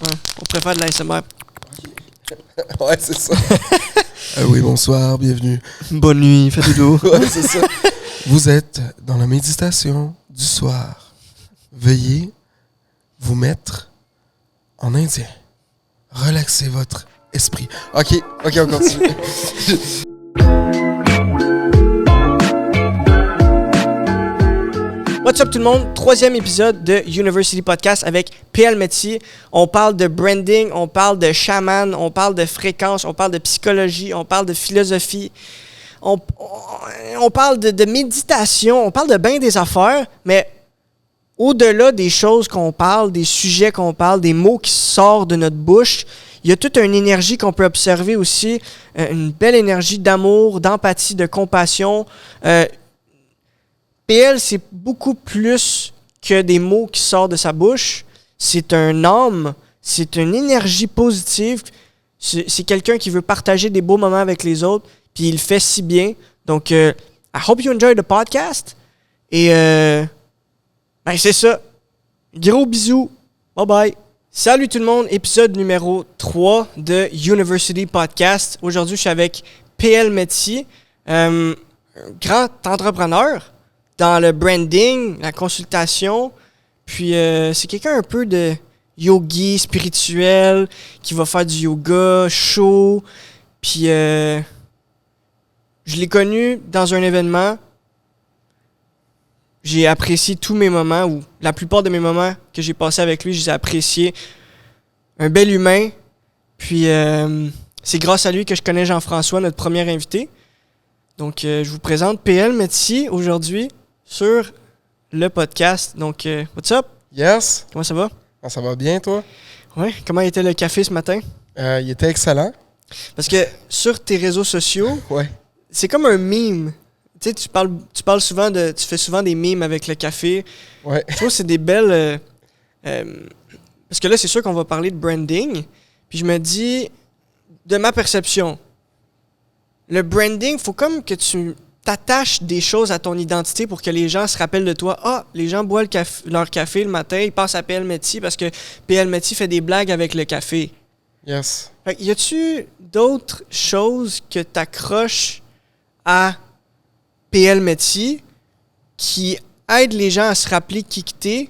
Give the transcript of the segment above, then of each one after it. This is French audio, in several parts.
Ouais, on préfère de l'ASMR. Ouais, c'est ça. Oui, bonsoir, bienvenue. Bonne nuit, fais dodo. Ouais, c'est ça. Vous êtes dans la méditation du soir. Veuillez vous mettre en indien. Relaxez votre esprit. OK, on continue. What's up tout le monde? 3e épisode de University Podcast avec PL Métier. On parle de branding, on parle de chaman, on parle de fréquence, on parle de psychologie, on parle de philosophie, on parle de méditation, on parle de bien des affaires, mais au-delà des choses qu'on parle, des sujets qu'on parle, des mots qui sortent de notre bouche, il y a toute une énergie qu'on peut observer aussi, une belle énergie d'amour, d'empathie, de compassion. PL, c'est beaucoup plus que des mots qui sortent de sa bouche. C'est un âme, c'est une énergie positive. C'est quelqu'un qui veut partager des beaux moments avec les autres, puis il le fait si bien. Donc, I hope you enjoy the podcast. Et, ben c'est ça. Gros bisous. Bye bye. Salut tout le monde, épisode numéro 3 de University Podcast. Aujourd'hui, je suis avec PL Métier, grand entrepreneur dans le branding, la consultation. Puis c'est quelqu'un un peu de yogi, spirituel, qui va faire du yoga, chaud. Puis je l'ai connu dans un événement. J'ai apprécié tous mes moments, ou la plupart de mes moments que j'ai passés avec lui, je les ai appréciés. Un bel humain. Puis c'est grâce à lui que je connais Jean-François, notre premier invité. Donc je vous présente PL Métier aujourd'hui sur le podcast. Donc, what's up? Yes. Comment ça va? Ah, ça va bien, toi? Ouais. Comment était le café ce matin? Il était excellent. Parce que sur tes réseaux sociaux, Ouais. c'est comme un meme. Tu sais, tu parles souvent tu fais souvent des memes avec le café. Ouais. Je trouve que c'est des belles... parce que là, c'est sûr qu'on va parler de branding. Puis je me dis, de ma perception, le branding, faut comme que tu t'attaches des choses à ton identité pour que les gens se rappellent de toi. Ah, les gens boivent leur café le matin, ils passent à PL Métier parce que PL Métier fait des blagues avec le café. Yes. Fait que y a-tu d'autres choses que t'accroches à PL Métier qui aident les gens à se rappeler qui que t'es,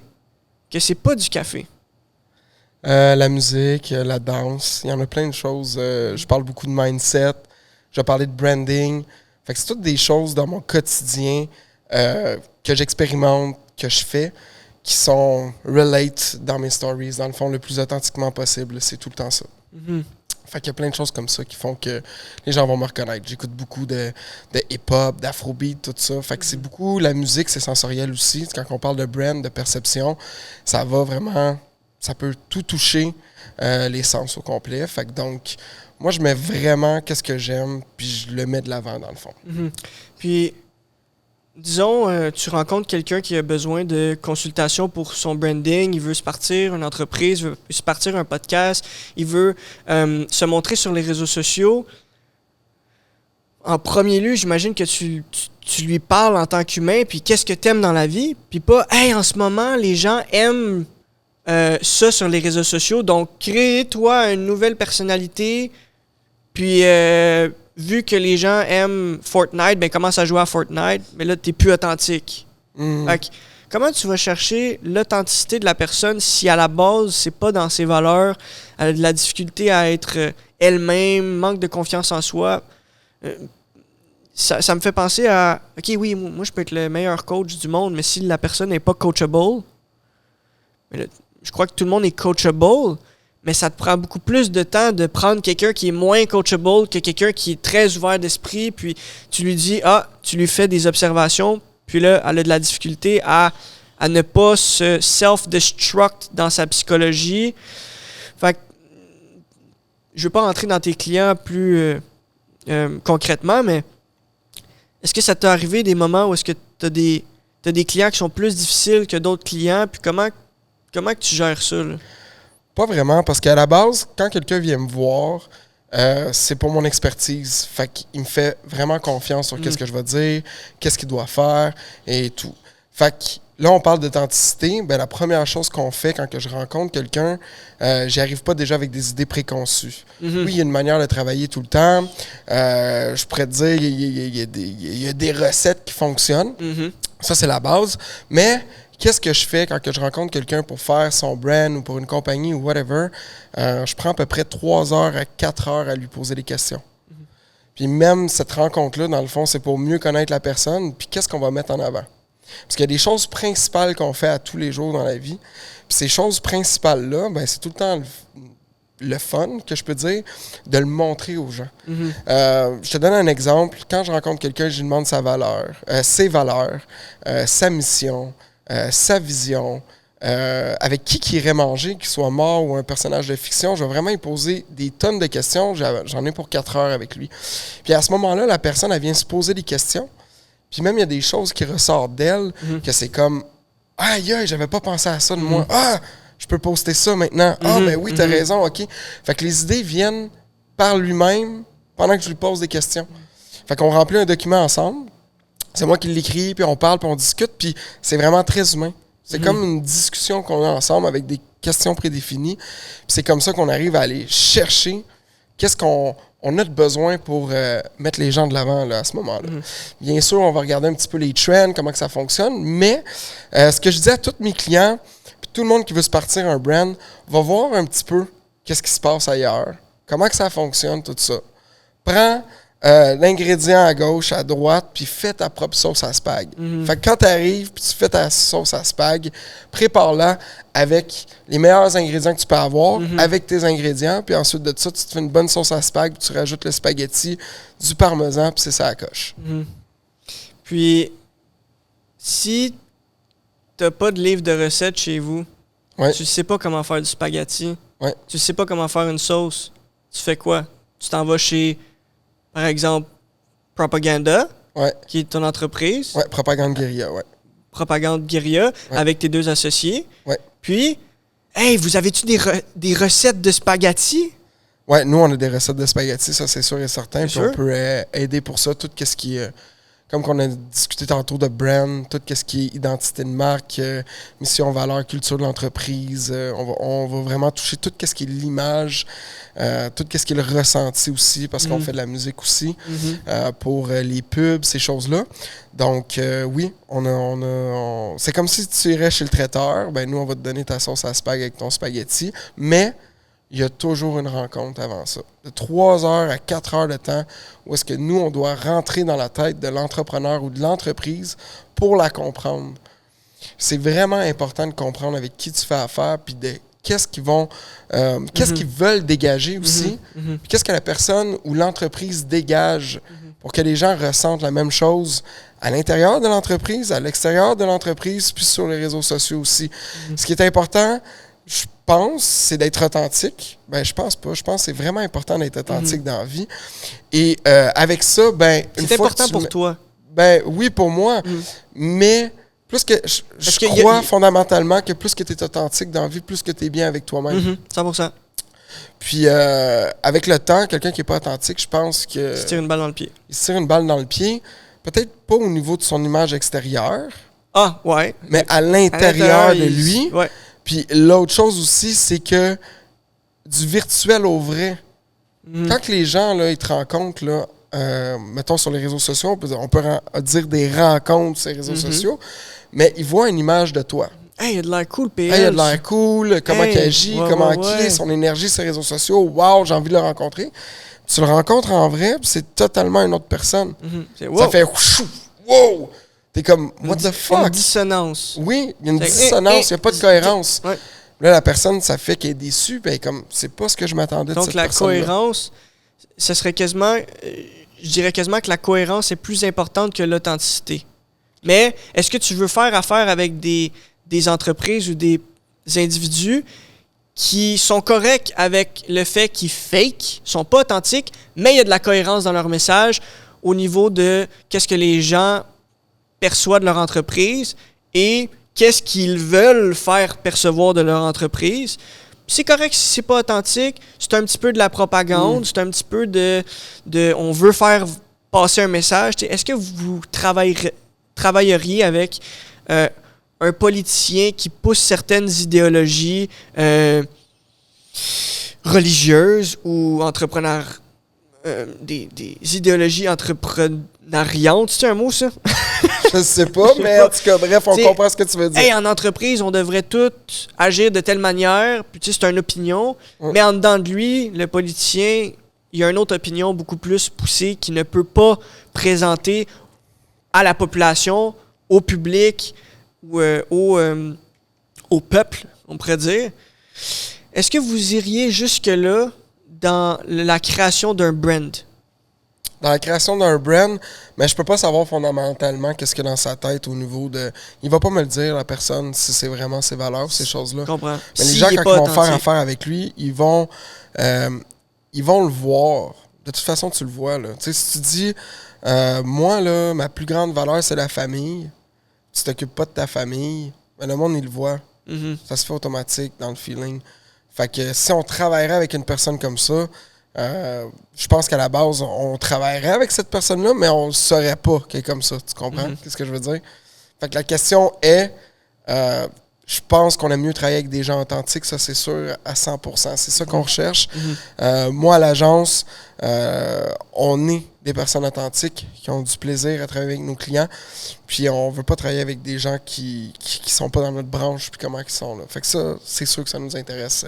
que c'est pas du café? La musique, la danse, il y en a plein de choses. Je parle beaucoup de mindset. Je vais parler de branding. Fait que c'est toutes des choses dans mon quotidien que j'expérimente, que je fais, qui sont relate dans mes stories, dans le fond, le plus authentiquement possible. C'est tout le temps ça. Mm-hmm. Fait qu'il y a plein de choses comme ça qui font que les gens vont me reconnaître. J'écoute beaucoup de hip-hop, d'afrobeat, tout ça. Fait que c'est beaucoup... La musique, c'est sensoriel aussi. Quand on parle de brand, de perception, ça va vraiment... Ça peut tout toucher les sens au complet. Fait que donc... Moi, je mets vraiment qu'est-ce que j'aime, puis je le mets de l'avant, dans le fond. Mm-hmm. Puis, disons, tu rencontres quelqu'un qui a besoin de consultation pour son branding, il veut se partir une entreprise, il veut se partir un podcast, il veut se montrer sur les réseaux sociaux. En premier lieu, j'imagine que tu lui parles en tant qu'humain, puis qu'est-ce que t'aimes dans la vie, puis pas « Hey, en ce moment, les gens aiment ça sur les réseaux sociaux, donc crée-toi une nouvelle personnalité. » Puis, vu que les gens aiment Fortnite, ben commence à jouer à Fortnite, mais là, t'es plus authentique. Fait que, comment tu vas chercher l'authenticité de la personne si à la base, c'est pas dans ses valeurs, elle a de la difficulté à être elle-même, manque de confiance en soi? Ça me fait penser à, OK, oui, moi, je peux être le meilleur coach du monde, mais si la personne n'est pas coachable, mais là, je crois que tout le monde est coachable, mais ça te prend beaucoup plus de temps de prendre quelqu'un qui est moins coachable que quelqu'un qui est très ouvert d'esprit, puis tu lui dis, tu lui fais des observations, puis là, elle a de la difficulté à ne pas se self-destruct dans sa psychologie. Fait que, je veux pas rentrer dans tes clients plus concrètement, mais est-ce que ça t'est arrivé des moments où est-ce que t'as des clients qui sont plus difficiles que d'autres clients, puis comment que tu gères ça, là? Pas vraiment, parce qu'à la base, quand quelqu'un vient me voir, c'est pour mon expertise. Fait qu'il me fait vraiment confiance sur qu'est-ce que je vais dire, qu'est-ce qu'il doit faire et tout. Fait que là, on parle d'authenticité. Ben, la première chose qu'on fait quand que je rencontre quelqu'un, j'y arrive pas déjà avec des idées préconçues. Oui, il y a une manière de travailler tout le temps. Je pourrais te dire, il y a des recettes qui fonctionnent. Ça, c'est la base. Mais qu'est-ce que je fais quand que je rencontre quelqu'un pour faire son brand ou pour une compagnie ou whatever? Je prends à peu près 3 heures à 4 heures à lui poser des questions. Puis même cette rencontre-là, dans le fond, c'est pour mieux connaître la personne. Puis qu'est-ce qu'on va mettre en avant? Parce qu'il y a des choses principales qu'on fait à tous les jours dans la vie. Puis ces choses principales-là, ben, c'est tout le temps le fun, que je peux dire, de le montrer aux gens. Je te donne un exemple. Quand je rencontre quelqu'un, je lui demande sa valeur, ses valeurs, sa mission, sa vision, avec qui il irait manger, qu'il soit mort ou un personnage de fiction. Je vais vraiment lui poser des tonnes de questions. J'en ai pour 4 heures avec lui. Puis à ce moment-là, la personne, elle vient se poser des questions. Puis même, il y a des choses qui ressortent d'elle, que c'est comme « Aïe, aïe, j'avais pas pensé à ça de moi. Ah, je peux poster ça maintenant. Ah, ben oui, t'as raison, OK. » Fait que les idées viennent par lui-même pendant que je lui pose des questions. Fait qu'on remplit un document ensemble. C'est moi qui l'écris, puis on parle, puis on discute, puis c'est vraiment très humain. C'est comme une discussion qu'on a ensemble avec des questions prédéfinies. Puis c'est comme ça qu'on arrive à aller chercher qu'est-ce qu'on a de besoin pour mettre les gens de l'avant là, à ce moment-là. Bien sûr, on va regarder un petit peu les trends, comment que ça fonctionne, mais ce que je dis à tous mes clients, puis tout le monde qui veut se partir un brand, va voir un petit peu qu'est-ce qui se passe ailleurs, comment que ça fonctionne, tout ça. Prends l'ingrédient à gauche, à droite, puis fais ta propre sauce à spag. Fait que quand tu arrives, puis tu fais ta sauce à spag, prépare-la avec les meilleurs ingrédients que tu peux avoir, avec tes ingrédients, puis ensuite de ça, tu te fais une bonne sauce à spag, puis tu rajoutes le spaghetti, du parmesan, puis c'est ça à la coche. Puis, si t'as pas de livre de recettes chez vous, tu sais pas comment faire du spaghetti, tu sais pas comment faire une sauce, tu fais quoi? Tu t'en vas chez... Par exemple, Propaganda, qui est ton entreprise. Oui, Propagande Guérilla, Propagande Guérilla, avec tes 2 associés. Ouais. Puis, hey, vous avez-tu des recettes de spaghetti? Oui, nous, on a des recettes de spaghetti, ça, c'est sûr et certain. Puis on peut aider pour ça, tout ce qui est... Comme qu'on a discuté tantôt de brand, tout ce qui est identité de marque, mission, valeur, culture de l'entreprise. On va vraiment toucher tout ce qui est l'image, tout ce qui est le ressenti aussi, parce qu'on fait de la musique aussi, pour les pubs, ces choses-là. Donc, oui, c'est comme si tu irais chez le traiteur. Ben, nous, on va te donner ta sauce à spag avec ton spaghetti, mais il y a toujours une rencontre avant ça. De 3 heures à 4 heures de temps où est-ce que nous, on doit rentrer dans la tête de l'entrepreneur ou de l'entreprise pour la comprendre. C'est vraiment important de comprendre avec qui tu fais affaire puis de qu'est-ce qu'ils vont... qu'est-ce qu'ils veulent dégager aussi. Puis qu'est-ce que la personne ou l'entreprise dégage pour que les gens ressentent la même chose à l'intérieur de l'entreprise, à l'extérieur de l'entreprise, puis sur les réseaux sociaux aussi. Ce qui est important... Je pense, c'est d'être authentique. Ben, je pense pas. Je pense que c'est vraiment important d'être authentique dans la vie. Et avec ça, ben... C'est important pour toi. Ben, oui, pour moi. Mais plus que... Je crois fondamentalement que plus que tu es authentique dans la vie, plus que tu es bien avec toi-même. 100%. Puis, avec le temps, quelqu'un qui n'est pas authentique, je pense que... Il se tire une balle dans le pied. Il se tire une balle dans le pied. Peut-être pas au niveau de son image extérieure. Ah, ouais. Mais à l'intérieur de lui. Ouais. Puis l'autre chose aussi, c'est que du virtuel au vrai. Quand les gens, là, ils te rencontrent, là, mettons sur les réseaux sociaux, on peut dire des rencontres sur les réseaux sociaux, mais ils voient une image de toi. Hey, il a de l'air cool, PL. Hey, il a de l'air cool, comment il agit, comment il est, son énergie sur les réseaux sociaux. Wow, j'ai envie de le rencontrer. Tu le rencontres en vrai, puis c'est totalement une autre personne. Ça fait wow! T'es comme, what the fuck? Une dissonance. Oui, il y a une dissonance, il n'y a pas de cohérence. Là, la personne, ça fait qu'elle est déçue, puis elle est comme, c'est pas ce que je m'attendais de cette personne-là. Donc, la cohérence, ce serait quasiment, je dirais quasiment que la cohérence est plus importante que l'authenticité. Mais est-ce que tu veux faire affaire avec des entreprises ou des individus qui sont corrects avec le fait qu'ils fake, sont pas authentiques, mais il y a de la cohérence dans leur message au niveau de qu'est-ce que les gens perçoivent de leur entreprise et qu'est-ce qu'ils veulent faire percevoir de leur entreprise. C'est correct si c'est pas authentique, c'est un petit peu de la propagande, c'est un petit peu de on veut faire passer un message. Est-ce que vous travailleriez avec un politicien qui pousse certaines idéologies religieuses ou des idéologies entrepreneuriantes. C'est un mot, ça? Je sais pas, mais en tout cas, bref, on comprend ce que tu veux dire. Hey, en entreprise, on devrait tous agir de telle manière, puis tu sais, c'est une opinion, mais en dedans de lui, le politicien, il y a une autre opinion beaucoup plus poussée qui ne peut pas présenter à la population, au public ou au peuple, on pourrait dire. Est-ce que vous iriez jusque-là dans la création d'un brand? Dans la création d'un brand, mais je peux pas savoir fondamentalement qu'est-ce qu'il y a dans sa tête au niveau de... Il va pas me le dire, la personne, si c'est vraiment ses valeurs, ces choses-là. Je comprends. Mais les gens, quand ils vont faire affaire avec lui, ils vont le voir. De toute façon, tu le vois, là. Tu sais, si tu dis, moi, là, ma plus grande valeur, c'est la famille, tu t'occupes pas de ta famille, ben, le monde, il le voit. Mm-hmm. Ça se fait automatique dans le feeling. Fait que si on travaillerait avec une personne comme ça, je pense qu'à la base, on travaillerait avec cette personne-là, mais on ne saurait pas qu'elle est comme ça. Tu comprends? Mm-hmm. Qu'est-ce que je veux dire? Fait que la question est, je pense qu'on aime mieux travailler avec des gens authentiques, ça c'est sûr, à 100%. C'est ça qu'on recherche. Mm-hmm. Moi, à l'agence, on est des personnes authentiques qui ont du plaisir à travailler avec nos clients. Puis on veut pas travailler avec des gens qui sont pas dans notre branche puis comment ils sont là. Fait que ça, c'est sûr que ça nous intéresse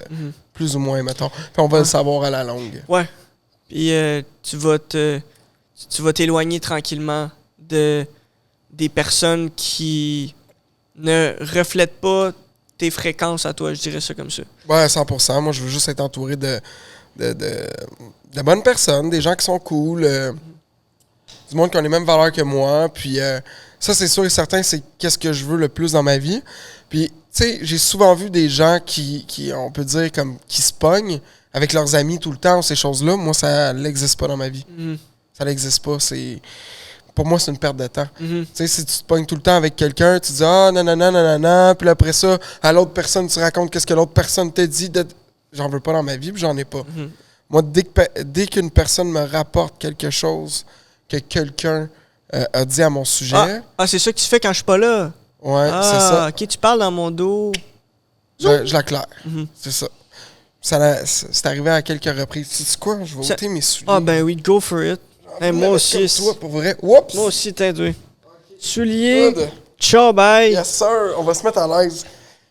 plus ou moins, mettons. Puis on va le savoir à la longue. Ouais. Puis tu vas t'éloigner tranquillement des personnes qui ne reflètent pas tes fréquences à toi, je dirais ça comme ça. Ouais, 100%. Moi, je veux juste être entouré de bonnes personnes, des gens qui sont cool, du monde qui ont les mêmes valeurs que moi. Puis ça, c'est sûr et certain, c'est qu'est-ce que je veux le plus dans ma vie. Puis, tu sais, j'ai souvent vu des gens qui, on peut dire, comme qui se pognent avec leurs amis tout le temps, ces choses-là. Moi, ça n'existe pas dans ma vie. Mm-hmm. Ça n'existe pas. Pour moi, c'est une perte de temps. Mm-hmm. Tu sais, si tu te pognes tout le temps avec quelqu'un, tu dis « Ah, nanana, puis après ça, à l'autre personne, tu racontes qu'est-ce que l'autre personne t'a dit. J'en veux pas dans ma vie, puis j'en ai pas. Mm-hmm. Moi, dès qu'une personne me rapporte quelque chose que quelqu'un a dit à mon sujet... Ah, c'est ça que tu fais quand je suis pas là? Ouais, c'est ça. OK, tu parles dans mon dos. Je la claire. Mm-hmm. C'est ça. C'est arrivé à quelques reprises. Tu sais quoi? Je vais ôter mes souliers. Ah, ben oui, go for it. Hey, moi aussi. Comme toi, pour vrai. Oups! Moi aussi, t'es doué. Souliers. Good. Ciao, bye. Yes, sir. On va se mettre à l'aise.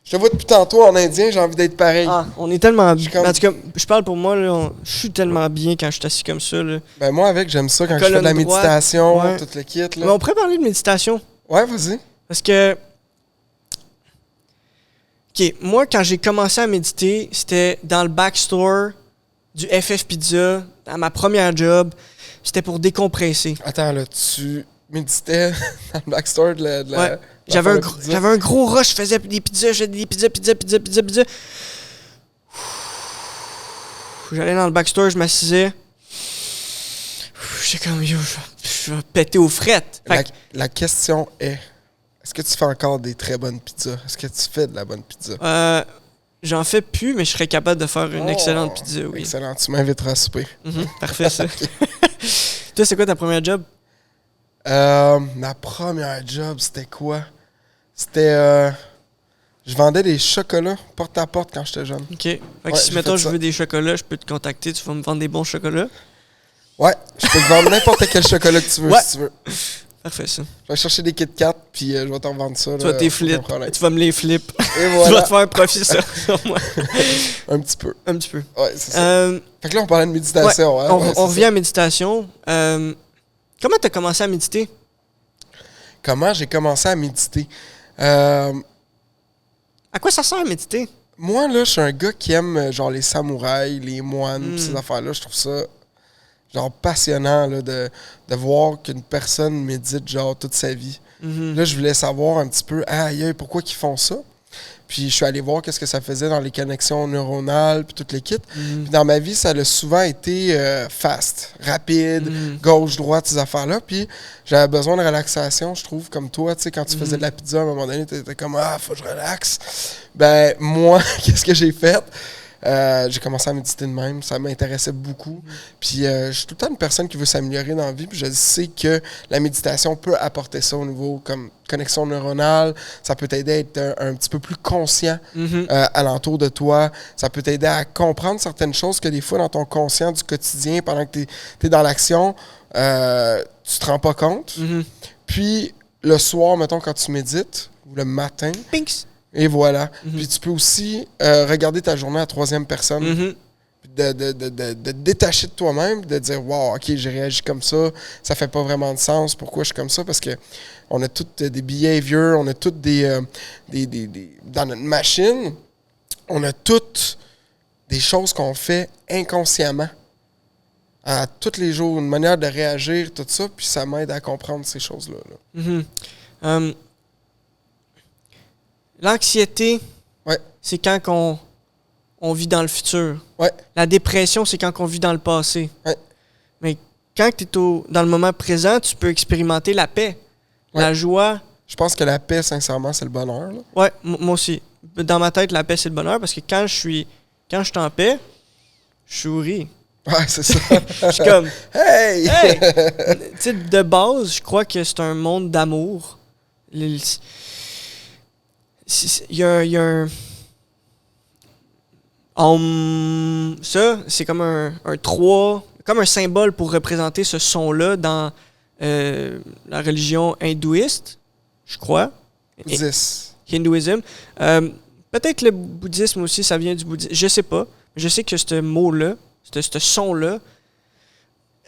Je te vois depuis tantôt en indien, j'ai envie d'être pareil. Ah, on est tellement bien. comme- En tout cas, je parle pour moi, là, je suis tellement bien quand je suis assis comme ça. Là. Ben moi, j'aime ça quand je fais de la Colonne droite, méditation, ouais. tout le kit. Là. Mais on pourrait parler de méditation. Ouais, vas-y. Parce que... OK, moi, quand j'ai commencé à méditer, c'était dans le backstore du FF Pizza, à ma première job. C'était pour décompresser. Attends, là, tu méditais dans le backstore de la Ouais. J'avais un gros rush, je faisais des pizzas, pizza. J'allais dans le backstore, je m'assisais. J'étais comme, yo, je vais péter aux frettes. La question est-ce que tu fais encore des très bonnes pizzas? Est-ce que tu fais de la bonne pizza? J'en fais plus, mais je serais capable de faire une excellente pizza, oui. Excellent, tu m'inviteras à souper. Parfait, ça. Toi, c'est quoi ta première job? Ma première job, c'était quoi? C'était... je vendais des chocolats porte à porte quand j'étais jeune. OK. Fait que Ouais, si, j'ai mettons, fait je ça. veux des chocolats, je peux te contacter, tu vas me vendre des bons chocolats. Ouais, je peux te vendre n'importe quel chocolat que tu veux, Ouais. si tu veux. Parfait, ça. Je vais chercher des Kit Kat, puis je vais t'en vendre ça. Tu vas tes flip. Tu vas me les flip. Et Tu vas voilà, te faire un profit sur moi. un petit peu. Un petit peu. Ouais, c'est ça. Fait que là, on parlait de Ouais, méditation. hein? Ouais, c'est on ça. revient à méditation. Comment tu as commencé à méditer? Comment j'ai commencé à méditer? À quoi ça sert, méditer? Moi, là, je suis un gars qui aime genre les samouraïs, les moines, pis ces affaires-là. Je trouve ça genre passionnant là, de voir qu'une personne médite genre toute sa vie. Là, je voulais savoir un petit peu, aïe, pourquoi ils font ça? Puis je suis allé voir qu'est-ce que ça faisait dans les connexions neuronales, puis toutes les kits. Puis dans ma vie, ça a souvent été fast, rapide, gauche-droite, ces affaires-là. Puis j'avais besoin de relaxation, je trouve, comme toi. Tu sais, quand tu faisais de la pizza, à un moment donné, tu étais comme « Ah, faut que je relaxe. » Ben, moi, qu'est-ce que j'ai fait? J'ai commencé à méditer de même. Ça m'intéressait beaucoup. Puis je suis tout le temps une personne qui veut s'améliorer dans la vie. Puis je sais que la méditation peut apporter ça au niveau comme connexion neuronale. Ça peut t'aider à être un petit peu plus conscient alentour de toi. Ça peut t'aider à comprendre certaines choses que des fois dans ton conscient du quotidien, pendant que tu es dans l'action, tu te rends pas compte. Puis le soir, mettons, quand tu médites, ou le matin, Pinks. et voilà. Puis tu peux aussi regarder ta journée à troisième personne. De détacher de toi-même, de dire wow, ok, j'ai réagi comme ça fait pas vraiment de sens, pourquoi je suis comme ça? Parce que on a toutes des behaviors, on a toutes des dans notre machine, on a toutes des choses qu'on fait inconsciemment à tous les jours, une manière de réagir, tout ça, puis ça m'aide à comprendre ces choses-là. L'anxiété, Ouais. c'est quand on vit dans le futur. Ouais. La dépression, c'est quand on vit dans le passé. Ouais. Mais quand tu es dans le moment présent, tu peux expérimenter la paix, la joie. Je pense que la paix, sincèrement, c'est le bonheur. Là. Ouais, moi aussi. Dans ma tête, la paix, c'est le bonheur parce que quand je suis en paix, je souris. Ouais, c'est ça. Je suis comme, hey! hey! Tu sais, de base, je crois que c'est un monde d'amour. Il y a un... ça, c'est comme un 3, comme un symbole pour représenter ce son-là dans la religion hindouiste, je crois. 10. Hindouisme. Peut-être le bouddhisme aussi, ça vient du bouddhisme. Je sais pas. Je sais que ce mot-là, ce son-là,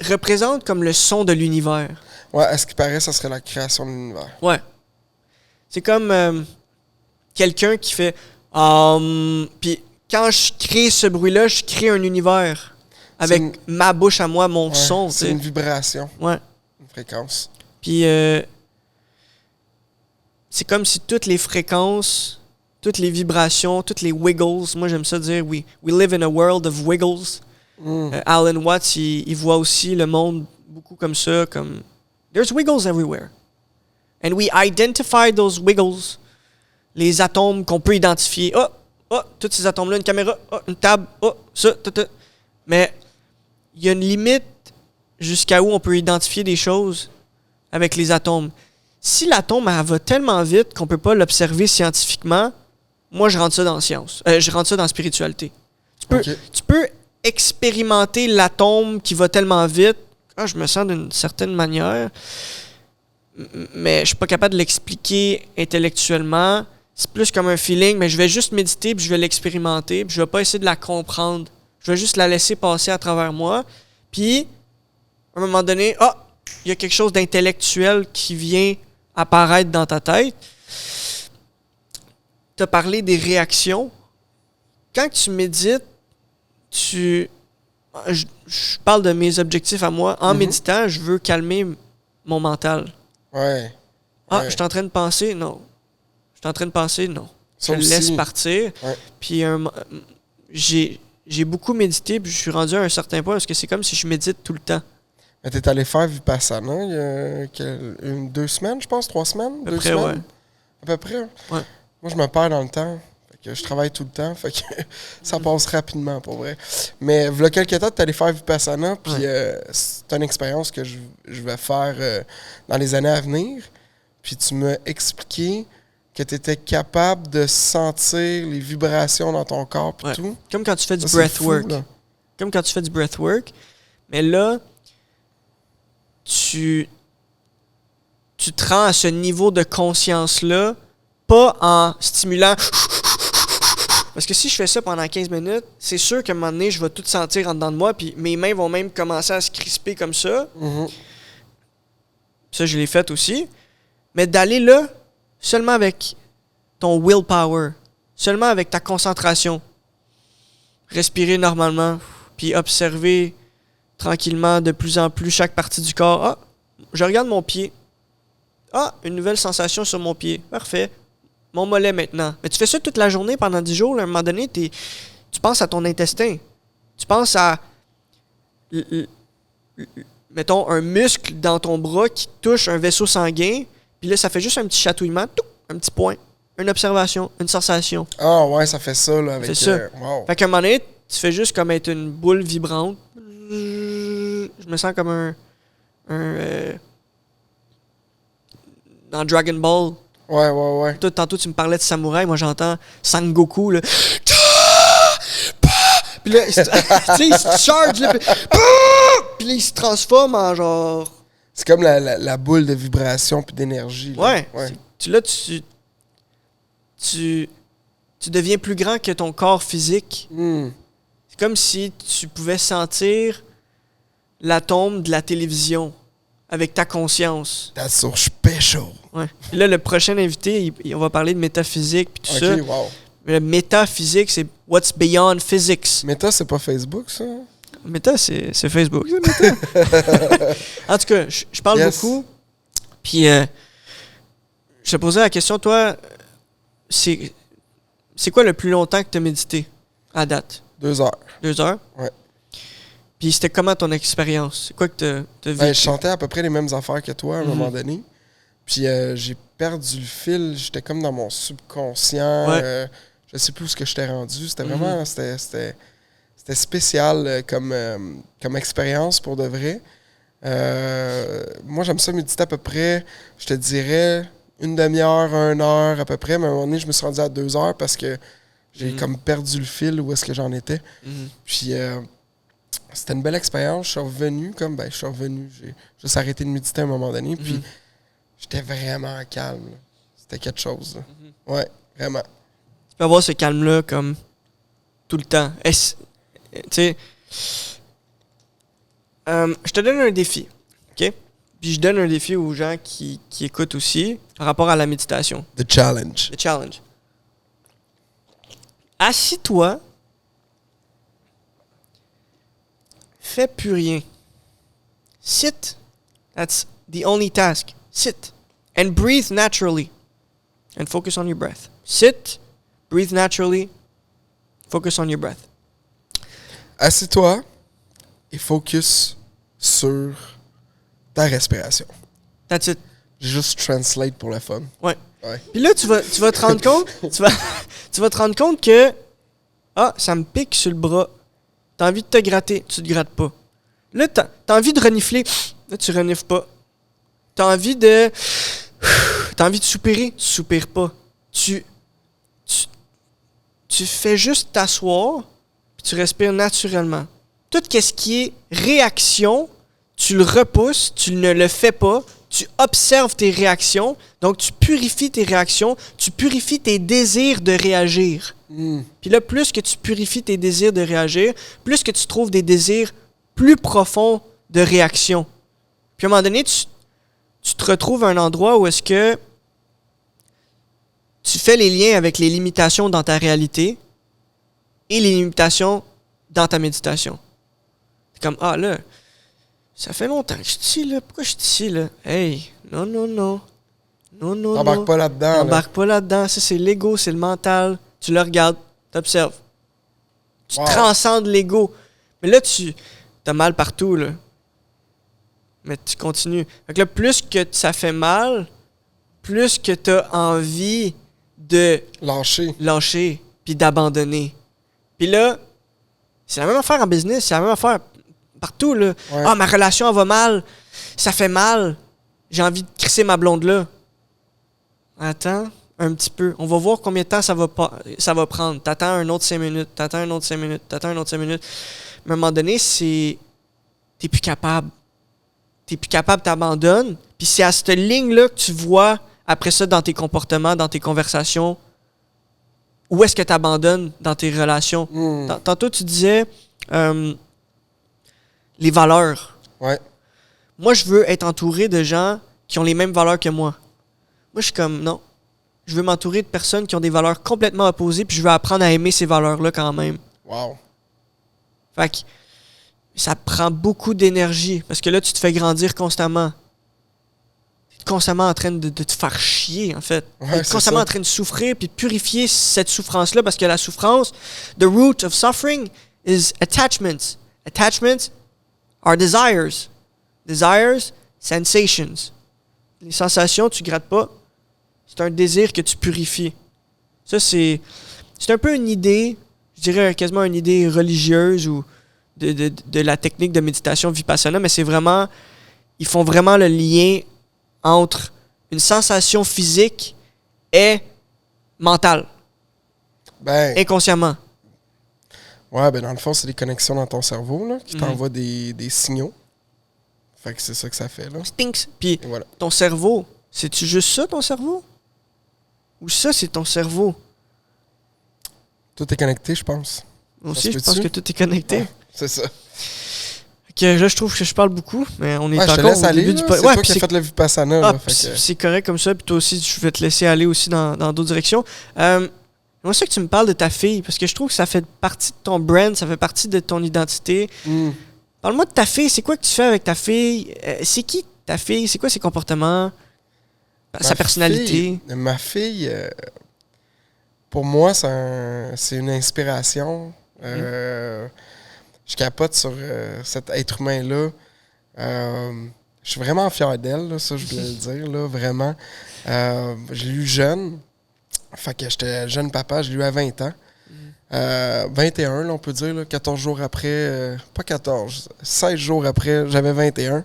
représente comme le son de l'univers. Ouais, à ce qui paraît, ça serait la création de l'univers. Ouais. C'est comme quelqu'un qui fait... Puis quand je crée ce bruit-là, je crée un univers avec ma bouche à moi, mon son. C'est une vibration. Ouais. Une fréquence. Puis c'est comme si toutes les fréquences, toutes les vibrations, toutes les wiggles, moi j'aime ça dire, we live in a world of wiggles. Alan Watts, il voit aussi le monde beaucoup comme ça, comme there's wiggles everywhere. And we identify those wiggles, les atomes qu'on peut identifier. Tous ces atomes-là, une caméra, une table, ça, tout. Mais il y a une limite jusqu'à où on peut identifier des choses avec les atomes. Si l'atome, elle va tellement vite qu'on peut pas l'observer scientifiquement, moi, je rentre ça dans la science. Je rentre ça dans la spiritualité. Tu peux expérimenter l'atome qui va tellement vite. Je me sens d'une certaine manière, mais je suis pas capable de l'expliquer intellectuellement. C'est plus comme un feeling, mais je vais juste méditer, puis je vais l'expérimenter, puis je vais pas essayer de la comprendre. Je vais juste la laisser passer à travers moi. Puis, à un moment donné, il y a quelque chose d'intellectuel qui vient apparaître dans ta tête. Tu as parlé des réactions. Quand tu médites, je parle de mes objectifs à moi. En méditant, je veux calmer mon mental. Ouais. Je suis en train de penser? Non. Je suis en train de penser? Non. Ça je le aussi. laisse partir. Ouais. Puis j'ai beaucoup médité, puis je suis rendu à un certain point parce que c'est comme si je médite tout le temps. Mais t'es allé faire Vipassana il y a 2 semaines, je pense, 3 semaines? À peu 2 près, semaines? ouais. À peu près? Ouais. Moi, je me perds dans le temps. Fait que je travaille tout le temps. Fait que ça passe rapidement, pour vrai. Mais il y a quelques temps, t'es allé faire Vipassana, puis c'est une expérience que je vais faire dans les années à venir. Puis tu m'as expliqué que tu étais capable de sentir les vibrations dans ton corps et tout. Comme quand tu fais du Ça, breathwork. là. Comme quand tu fais du breathwork. Mais là, tu te rends à ce niveau de conscience-là, pas en stimulant... Parce que si je fais ça pendant 15 minutes, c'est sûr qu'à un moment donné, je vais tout sentir en dedans de moi, puis mes mains vont même commencer à se crisper comme ça. Ça, je l'ai fait aussi. Mais d'aller là, seulement avec ton willpower, seulement avec ta concentration, respirer normalement, puis observer tranquillement de plus en plus chaque partie du corps. Je regarde mon pied. Une nouvelle sensation sur mon pied. Parfait. Mon mollet maintenant. Mais tu fais ça toute la journée pendant 10 jours. Là, à un moment donné, tu penses à ton intestin. Tu penses à... mettons, un muscle dans ton bras qui touche un vaisseau sanguin. Puis là, ça fait juste un petit chatouillement. Un petit point. une observation, une sensation. Ah ouais, ça fait ça, là, avec... C'est ça. Wow. Fait qu'à un moment donné, tu fais juste comme être une boule vibrante. Je me sens comme dans Dragon Ball. Ouais. Toi, tantôt, tu me parlais de samouraï. Moi, j'entends Sangoku, là. Puis là, tu sais, il se charge, là. Puis là, il se transforme en genre... C'est comme la boule de vibration puis d'énergie. Là. Ouais. Tu deviens plus grand que ton corps physique. C'est comme si tu pouvais sentir l'atome de la télévision avec ta conscience. That's so special. Ouais. Puis là, le prochain invité, on va parler de métaphysique puis tout ça. Wow. Mais le métaphysique, c'est what's beyond physics. Méta, c'est pas Facebook, ça? Méta, c'est Facebook. En tout cas, je parle beaucoup. Puis, je te posais la question, toi, c'est quoi le plus longtemps que tu as médité à date? 2 heures. 2 heures? Ouais. Puis c'était comment ton expérience? C'est quoi que tu as vécu? Je chantais à peu près les mêmes affaires que toi à un moment donné. Puis j'ai perdu le fil. J'étais comme dans mon subconscient. Ouais. Je sais plus où je t'ai rendu. C'était vraiment... C'était spécial comme expérience pour de vrai. Moi, j'aime ça méditer à peu près, je te dirais, 1 demi-heure, 1 heure à peu près. Mais à un moment donné, je me suis rendu à 2 heures parce que j'ai comme perdu le fil où est-ce que j'en étais. Puis c'était une belle expérience. Je suis revenu j'ai juste arrêté de méditer à un moment donné. Puis j'étais vraiment calme. Là. C'était quelque chose. Là. Ouais, vraiment. Tu peux avoir ce calme-là comme tout le temps. Tu sais, je te donne un défi, OK? Puis je donne un défi aux gens qui écoutent aussi par rapport à la méditation. The challenge. The challenge. Assis-toi. Fais plus rien. Sit. That's the only task. Sit. And breathe naturally. And focus on your breath. Sit. Breathe naturally. Focus on your breath. Assis-toi et focus sur ta respiration. That's it. J'ai juste translate pour le fun. Ouais. Ouais. Puis là, tu vas te rendre compte, tu vas te rendre compte que ça me pique sur le bras. T'as envie de te gratter, tu te grattes pas. Là, t'as envie de renifler, là, tu renifles pas. T'as envie de soupirer, tu soupires pas. Tu fais juste t'asseoir, puis tu respires naturellement. Tout ce qui est réaction, tu le repousses, tu ne le fais pas, tu observes tes réactions, donc tu purifies tes réactions, tu purifies tes désirs de réagir. Puis là, plus que tu purifies tes désirs de réagir, plus que tu trouves des désirs plus profonds de réaction. Puis à un moment donné, tu te retrouves à un endroit où est-ce que tu fais les liens avec les limitations dans ta réalité et les limitations dans ta méditation. C'est comme, là, ça fait longtemps que je suis ici, là. Pourquoi je suis ici, là? Hey, non. Non. T'embarques pas là-dedans. T'embarques pas là-dedans. Ça, c'est l'ego, c'est le mental. Tu le regardes, t'observes. Tu transcendes l'ego. Mais là, t'as mal partout, là. Mais tu continues. Fait que là, plus que ça fait mal, plus que t'as envie de lâcher puis d'abandonner. Puis là, c'est la même affaire en business, c'est la même affaire partout, là. Ouais. Ma relation, elle va mal. Ça fait mal. J'ai envie de crisser ma blonde là. Attends un petit peu. On va voir combien de temps ça va prendre. T'attends un autre 5 minutes. T'attends un autre 5 minutes. Mais à un moment donné, t'es plus capable. T'abandonnes. Puis c'est à cette ligne-là que tu vois, après ça, dans tes comportements, dans tes conversations, où est-ce que tu abandonnes dans tes relations. Tantôt, tu disais les valeurs. Ouais. Moi, je veux être entouré de gens qui ont les mêmes valeurs que moi. Moi, je suis comme, non. Je veux m'entourer de personnes qui ont des valeurs complètement opposées, puis je veux apprendre à aimer ces valeurs-là quand même. Wow. Fait que ça prend beaucoup d'énergie, parce que là, tu te fais grandir constamment. Tu es constamment en train de te faire chier, en fait. Ouais, tu es constamment en train de souffrir, puis de purifier cette souffrance-là, parce que la souffrance, the root of suffering is attachments. Attachments are desires. Desires, sensations. Les sensations, tu grattes pas. C'est un désir que tu purifies. Ça, c'est un peu une idée, je dirais quasiment une idée religieuse ou de la technique de méditation Vipassana, mais c'est vraiment, ils font vraiment le lien entre une sensation physique et mentale, inconsciemment. Ouais, ben dans le fond, c'est des connexions dans ton cerveau là, qui t'envoient des signaux. Fait que c'est ça que ça fait, là. Stinks. Puis voilà. Ton cerveau, c'est-tu juste ça, ton cerveau? Ou ça, c'est ton cerveau? Tout est connecté, je pense. Moi aussi, je pense que tout est connecté. Ouais, c'est ça. Là, je trouve que je parle beaucoup, mais on est je te encore laisse au aller, début du podcast. C'est toi qui as fait le Vipassana. Ah, là, c'est correct comme ça, puis toi aussi, je vais te laisser aller aussi dans d'autres directions. Moi, c'est que tu me parles de ta fille, parce que je trouve que ça fait partie de ton brand, ça fait partie de ton identité. Parle-moi de ta fille, c'est quoi que tu fais avec ta fille? C'est qui ta fille? C'est quoi ses comportements? Sa personnalité? Ma fille, pour moi, c'est une inspiration. Je capote sur cet être humain-là. Je suis vraiment fier d'elle, là, ça je voulais le dire, là, vraiment. Je l'ai eu jeune. Fait que j'étais jeune papa, je l'ai eu à 20 ans. 21, là, on peut dire, là, 14 jours après, pas 14, 16 jours après, j'avais 21.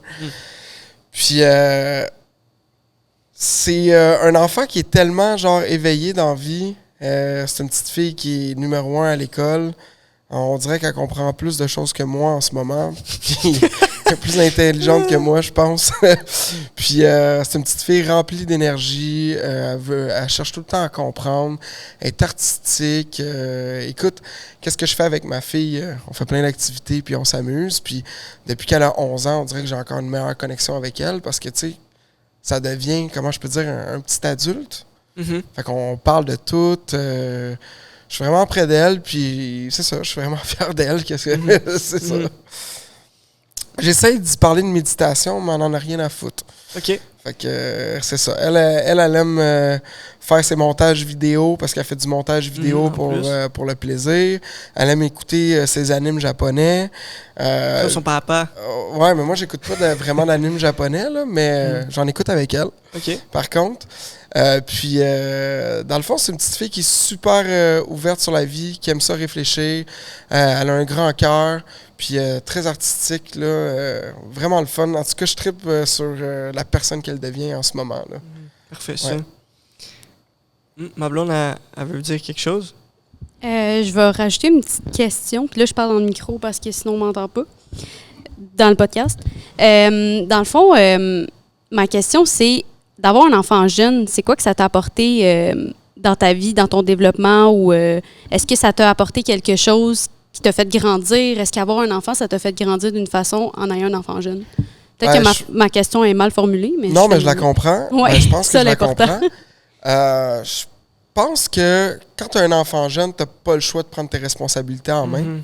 Puis, c'est un enfant qui est tellement, genre, éveillé dans la vie. C'est une petite fille qui est numéro 1 à l'école. On dirait qu'elle comprend plus de choses que moi en ce moment. Puis, elle est plus intelligente que moi, je pense. Puis, c'est une petite fille remplie d'énergie. Elle cherche tout le temps à comprendre. Elle est artistique. Écoute, qu'est-ce que je fais avec ma fille? On fait plein d'activités, puis on s'amuse. Puis, depuis qu'elle a 11 ans, on dirait que j'ai encore une meilleure connexion avec elle parce que, tu sais, ça devient, comment je peux dire, un petit adulte. Fait qu'on parle de tout. Je suis vraiment près d'elle, puis c'est ça, je suis vraiment fier d'elle. C'est ça. J'essaie d'y parler de méditation, mais on n'en a rien à foutre. OK. Fait que c'est ça. Elle aime faire ses montages vidéo parce qu'elle fait du montage vidéo pour le plaisir. Elle aime écouter ses animes japonais. Son papa. Ouais, mais moi, j'écoute pas vraiment d'animes japonais, là, mais j'en écoute avec elle. OK. Par contre. Puis, dans le fond, c'est une petite fille qui est super ouverte sur la vie, qui aime ça réfléchir. Elle a un grand cœur, puis très artistique, là, vraiment le fun. En tout cas, je trippe sur la personne qu'elle devient en ce moment. Là. Parfait, ça. Ma blonde, elle veut dire quelque chose? Je vais rajouter une petite question, puis là, je parle dans le micro parce que sinon, on ne m'entend pas dans le podcast. Dans le fond, ma question, c'est d'avoir un enfant jeune, c'est quoi que ça t'a apporté dans ta vie, dans ton développement, ou est-ce que ça t'a apporté quelque chose qui t'a fait grandir? Est-ce qu'avoir un enfant, ça t'a fait grandir d'une façon en ayant un enfant jeune? Peut-être que ma question est mal formulée, mais... Non, mais je la comprends. Ouais, je pense que je la l'important. comprends. Je pense que quand tu as un enfant jeune, tu n'as pas le choix de prendre tes responsabilités en main.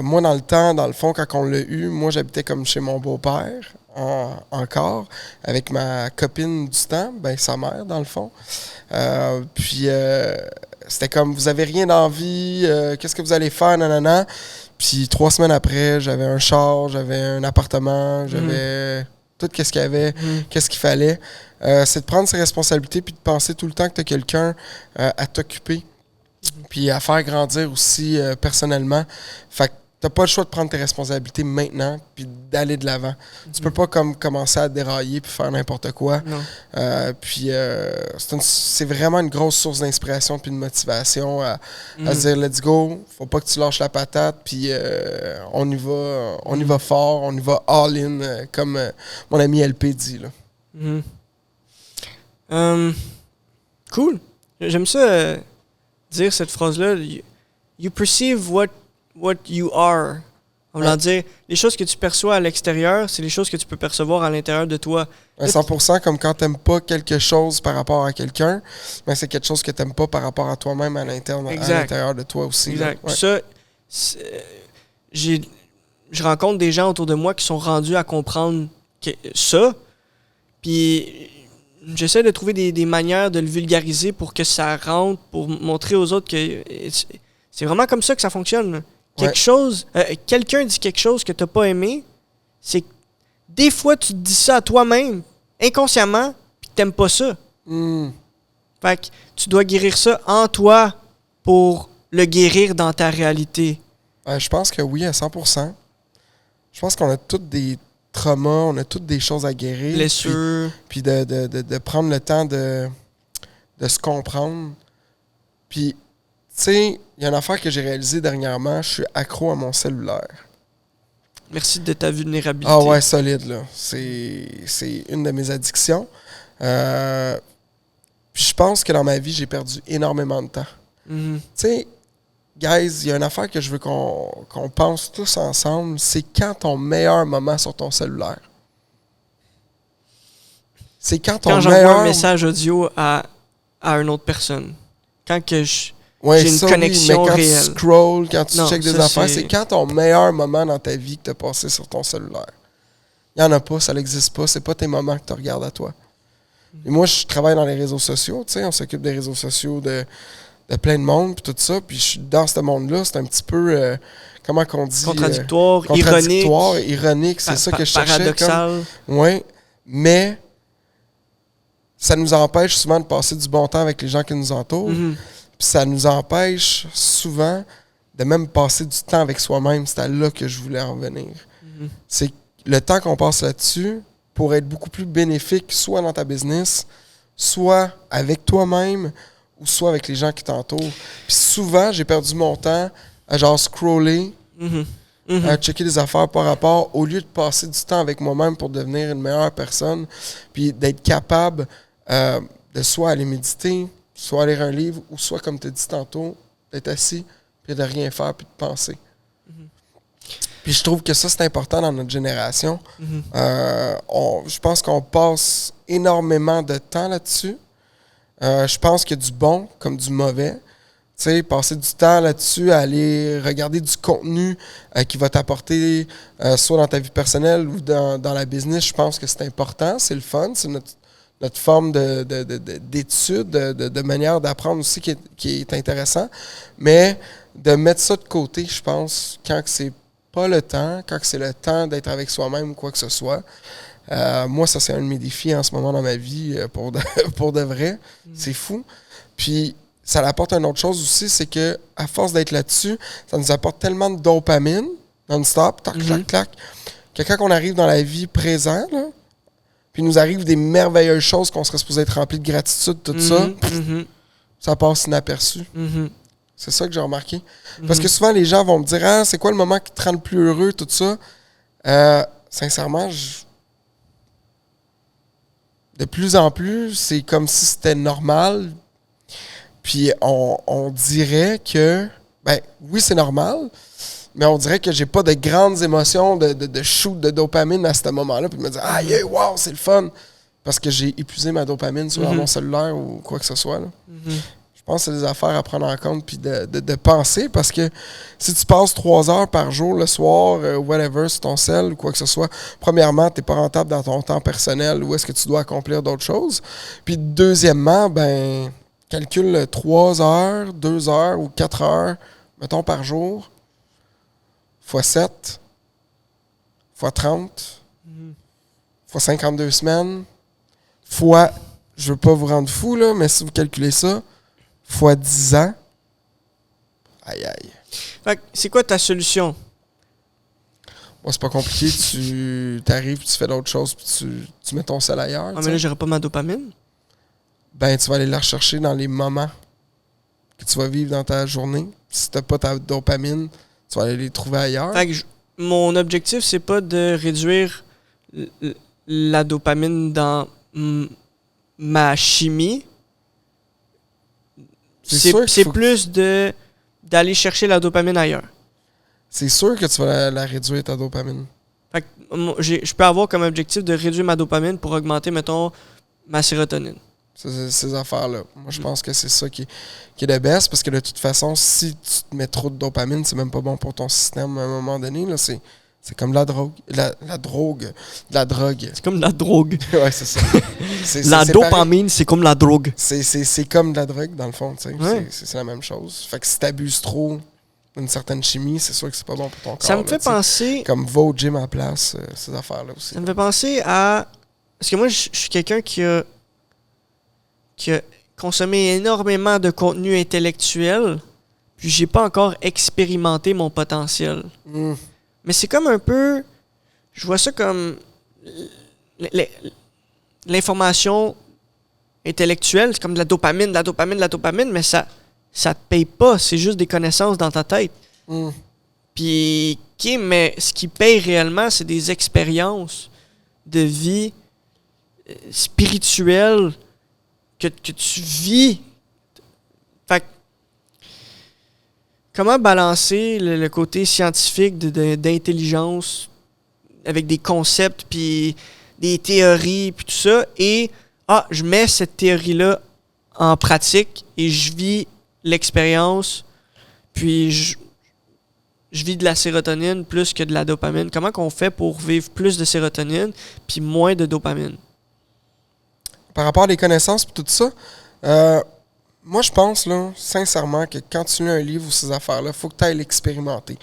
Moi, dans le temps, dans le fond, quand on l'a eu, moi, j'habitais comme chez mon beau-père, encore, avec ma copine du temps, sa mère, dans le fond. Puis, c'était comme, vous avez rien d'envie, qu'est-ce que vous allez faire, nanana. Puis, 3 semaines après, j'avais un char, j'avais un appartement, j'avais tout qu'est-ce qu'il y avait, qu'est-ce qu'il fallait. C'est de prendre ses responsabilités puis de penser tout le temps que tu as quelqu'un à t'occuper. Puis à faire grandir aussi personnellement. Fait que t'as pas le choix de prendre tes responsabilités maintenant puis d'aller de l'avant. Tu peux pas commencer à dérailler puis faire n'importe quoi. Puis c'est vraiment une grosse source d'inspiration puis de motivation à se dire let's go, faut pas que tu lâches la patate puis on y va fort, on y va all in comme mon ami LP dit là. Cool. J'aime ça dire cette phrase-là. You perceive what you are. On va dire, les choses que tu perçois à l'extérieur, c'est les choses que tu peux percevoir à l'intérieur de toi. 100%, comme quand t'aimes pas quelque chose par rapport à quelqu'un, mais c'est quelque chose que t'aimes pas par rapport à toi-même à l'intérieur de toi aussi. Exact. Ouais. Ça, je rencontre des gens autour de moi qui sont rendus à comprendre ça, puis j'essaie de trouver des manières de le vulgariser pour que ça rentre, pour montrer aux autres que c'est vraiment comme ça que ça fonctionne. Quelqu'un dit quelque chose que t'as pas aimé, c'est que des fois tu te dis ça à toi-même, inconsciemment, puis que t'aimes pas ça. Fait que tu dois guérir ça en toi pour le guérir dans ta réalité. Je pense que oui, à 100%. Je pense qu'on a toutes des traumas, on a toutes des choses à guérir. Blessures. Puis de prendre le temps de se comprendre. Puis, tu sais, il y a une affaire que j'ai réalisée dernièrement, je suis accro à mon cellulaire. Merci de ta vulnérabilité. Ah ouais, solide, là. C'est une de mes addictions. Puis je pense que dans ma vie, j'ai perdu énormément de temps. Mhm. Tu sais, guys, il y a une affaire que je veux qu'on pense tous ensemble, c'est quand ton meilleur moment sur ton cellulaire. C'est quand ton Quand j'envoie meilleur... un message audio à une autre personne. Quand que Ouais, j'ai une ça, connexion oui, mais quand réelle. tu scrolls, quand tu Non, checkes des ça, affaires, c'est- c'est quand ton meilleur moment dans ta vie que tu as passé sur ton cellulaire. Il n'y en a pas, ça n'existe pas. C'est pas tes moments que tu regardes à toi. Et moi, je travaille dans les réseaux sociaux, tu sais, on s'occupe des réseaux sociaux de plein de monde, puis tout ça, puis je suis dans ce monde-là, c'est un petit peu, comment qu'on dit? Contradictoire, Contradictoire, ironique. ironique, c'est ça que je cherchais. Paradoxal. Oui, mais ça nous empêche souvent de passer du bon temps avec les gens qui nous entourent. Mhm. Puis ça nous empêche souvent de même passer du temps avec soi-même. C'était là que je voulais en venir. Mhm. C'est le temps qu'on passe là-dessus pour être beaucoup plus bénéfique, soit dans ta business, soit avec toi-même, ou soit avec les gens qui t'entourent. Puis souvent, j'ai perdu mon temps à genre scroller, Mhm. Mhm. à checker des affaires par rapport, au lieu de passer du temps avec moi-même pour devenir une meilleure personne, puis d'être capable de soit aller méditer, soit lire un livre, ou soit, comme tu as dit tantôt, d'être assis, puis de rien faire, puis de penser. Puis je trouve que ça, c'est important dans notre génération. Mhm. Je pense qu'on passe énormément de temps là-dessus. Je pense qu'il y a du bon comme du mauvais. Tu sais, passer du temps là-dessus à aller regarder du contenu qui va t'apporter soit dans ta vie personnelle ou dans la business, je pense que c'est important, c'est le fun, c'est notre forme d'étude, de manière d'apprendre aussi qui est intéressant. Mais de mettre ça de côté, je pense, quand que c'est pas le temps, quand que c'est le temps d'être avec soi-même ou quoi que ce soit. Moi, ça, c'est un de mes défis en ce moment dans ma vie, pour de vrai. C'est fou. Puis, ça apporte une autre chose aussi, c'est que à force d'être là-dessus, ça nous apporte tellement de dopamine, non-stop, tac, clac, clac, que quand on arrive dans la vie présente, là, puis il nous arrive des merveilleuses choses qu'on serait supposé être rempli de gratitude, tout ça, Mhm. ça passe inaperçu. Mhm. C'est ça que j'ai remarqué. Parce que souvent, les gens vont me dire « Ah, c'est quoi le moment qui te rend le plus heureux, tout ça? » Sincèrement, de plus en plus, c'est comme si c'était normal. Puis on dirait que, ben oui, c'est normal, mais on dirait que j'ai pas de grandes émotions de shoot de dopamine à ce moment-là. Puis de me dire « Ah, yeah, wow, c'est le fun! » Parce que j'ai épuisé ma dopamine sur mon cellulaire ou quoi que ce soit. Là. Je pense que c'est des affaires à prendre en compte puis de penser, parce que si tu passes 3 heures par jour le soir, whatever, sur ton cell ou quoi que ce soit, premièrement, tu n'es pas rentable dans ton temps personnel ou est-ce que tu dois accomplir d'autres choses. Puis deuxièmement, ben calcule 3 heures, 2 heures ou 4 heures, mettons par jour, fois 7, fois 30, fois 52 semaines, fois, je veux pas vous rendre fou, là, mais si vous calculez ça, fois 10 ans. Aïe, aïe. Fait que c'est quoi ta solution? Moi, c'est pas compliqué. Tu arrives, tu fais d'autres choses, puis tu mets ton sel ailleurs. Ah, mais là, j'aurais pas ma dopamine. Ben, tu vas aller la rechercher dans les moments que tu vas vivre dans ta journée. Si t'as pas ta dopamine, tu vas aller les trouver ailleurs. Fait que mon objectif, c'est pas de réduire la dopamine dans ma chimie. C'est sûr qu'il C'est faut plus d'aller chercher la dopamine ailleurs. C'est sûr que tu vas la réduire, ta dopamine. Fait que je peux avoir comme objectif de réduire ma dopamine pour augmenter, mettons, ma sérotonine. Ces affaires-là. Moi, je pense que c'est ça qui est le best, parce que de toute façon, si tu te mets trop de dopamine, c'est même pas bon pour ton système à un moment donné. Là, c'est comme la drogue. La drogue. C'est comme de la drogue. Ouais, c'est ça. La c'est dopamine, c'est comme la drogue. C'est comme de la drogue, dans le fond. Tu sais. Ouais. C'est la même chose. Fait que si t'abuses trop d'une certaine chimie, c'est sûr que c'est pas bon pour ton corps. Ça me fait là, tu sais. penser... Comme va au gym à la place, ces affaires-là aussi. Ça me fait penser à... Parce que moi, je suis quelqu'un qui consommé énormément de contenu intellectuel, puis j'ai pas encore expérimenté mon potentiel. Mais c'est comme un peu... Je vois ça comme... L'information intellectuelle, c'est comme de la dopamine, mais ça te paye pas. C'est juste des connaissances dans ta tête. Puis, OK, mais ce qui paye réellement, c'est des expériences de vie spirituelle que tu vis. Fait que, comment balancer le côté scientifique d'intelligence avec des concepts, puis des théories, puis tout ça, et je mets cette théorie-là en pratique et je vis l'expérience, puis je vis de la sérotonine plus que de la dopamine. Comment qu'on fait pour vivre plus de sérotonine puis moins de dopamine? Par rapport à les connaissances et tout ça, moi, je pense, là, sincèrement, que quand tu lis un livre ou ces affaires-là, il faut que tu ailles l'expérimenter.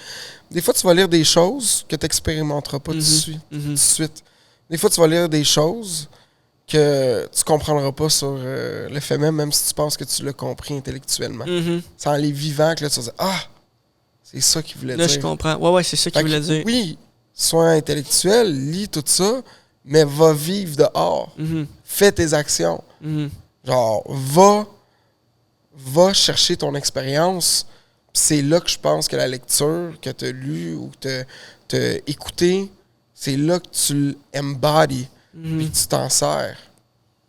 Des fois, tu vas lire des choses que tu n'expérimenteras pas tout de suite. Des fois, tu vas lire des choses que tu comprendras pas sur le fait même si tu penses que tu l'as compris intellectuellement. C'est en les vivant que là, tu vas dire « c'est ça qu'il voulait dire. » Là, je comprends. Ouais, c'est ça qu'il voulait dire. Oui, sois intellectuel, lis tout ça, mais va vivre dehors. Fais tes actions. Genre, va chercher ton expérience. C'est là que je pense que la lecture que tu as lue ou que tu as écoutée, c'est là que tu l'embodies puis que tu t'en sers.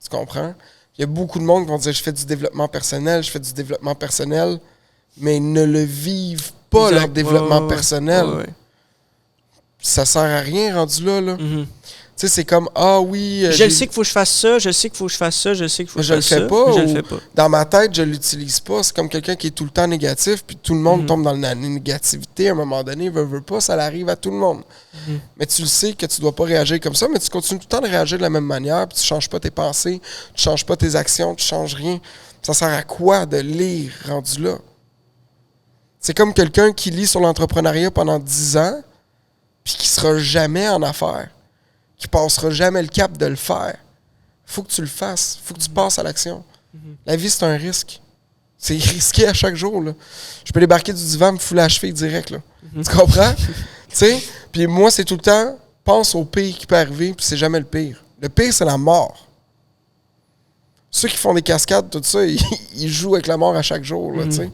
Tu comprends? Il y a beaucoup de monde qui vont dire « je fais du développement personnel, mais ils ne le vivent pas, leur développement personnel. Ça sert à rien rendu là. Tu sais, c'est comme, je le sais qu'il faut que je fasse ça, je sais qu'il faut que je fasse ça, je sais qu'il faut que je fasse ça. Je le fais pas. Dans ma tête, je l'utilise pas. C'est comme quelqu'un qui est tout le temps négatif, puis tout le monde tombe dans la négativité. À un moment donné, veut pas, ça arrive à tout le monde. Mais tu le sais que tu dois pas réagir comme ça, mais tu continues tout le temps de réagir de la même manière, puis tu changes pas tes pensées, tu changes pas tes actions, tu changes rien. Ça sert à quoi de lire rendu là? C'est comme quelqu'un qui lit sur l'entrepreneuriat pendant 10 ans, puis qui sera jamais en affaires, qui passera jamais le cap de le faire. Faut que tu le fasses. Faut que tu passes à l'action. La vie, c'est un risque. C'est risqué à chaque jour. Là. Je peux débarquer du divan, me fouler la cheville direct. Là. Tu comprends? Tu sais? Puis moi, c'est tout le temps, pense au pire qui peut arriver, puis c'est jamais le pire. Le pire, c'est la mort. Ceux qui font des cascades, tout ça, ils jouent avec la mort à chaque jour. Là, tu sais.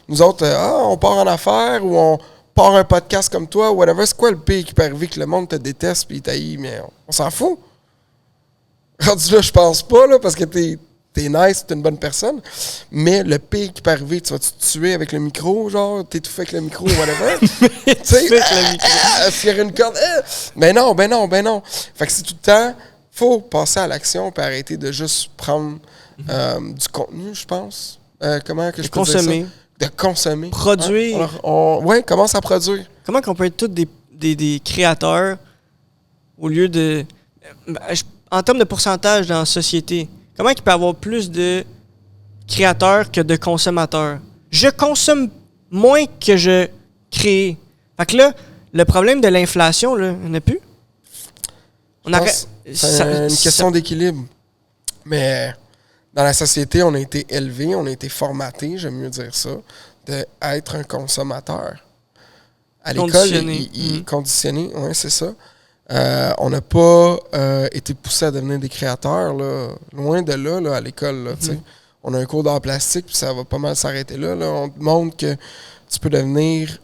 Nous autres, on part en affaires ou on part un podcast comme toi, whatever. C'est quoi le pire qui peut arriver que le monde te déteste puis il t'haït, mais on s'en fout. Rendu là, je pense pas, là, parce que t'es nice, t'es une bonne personne. Mais le pire qui peut arriver, tu vas-tu te tuer avec le micro, genre, t'étouffer avec le micro, whatever. Tu sais, faire une corde. Ben non. Fait que c'est tout le temps, faut passer à l'action puis arrêter de juste prendre du contenu, je pense. Comment que je peux dire ça? De consommer. Produire. Oui, commence à produire. Comment qu'on peut être tous des créateurs au lieu de... En termes de pourcentage dans la société, comment il peut y avoir plus de créateurs que de consommateurs? Je consomme moins que je crée. Fait que là, le problème de l'inflation, là, il n'y en a plus. C'est une question d'équilibre. Mais... Dans la société, on a été élevé, on a été formaté, j'aime mieux dire ça, d'être un consommateur. À l'école, conditionné, oui, c'est ça. On n'a pas été poussé à devenir des créateurs, là, loin de là, à l'école. Là, on a un cours d'art plastique, puis ça va pas mal s'arrêter là. On te montre que tu peux devenir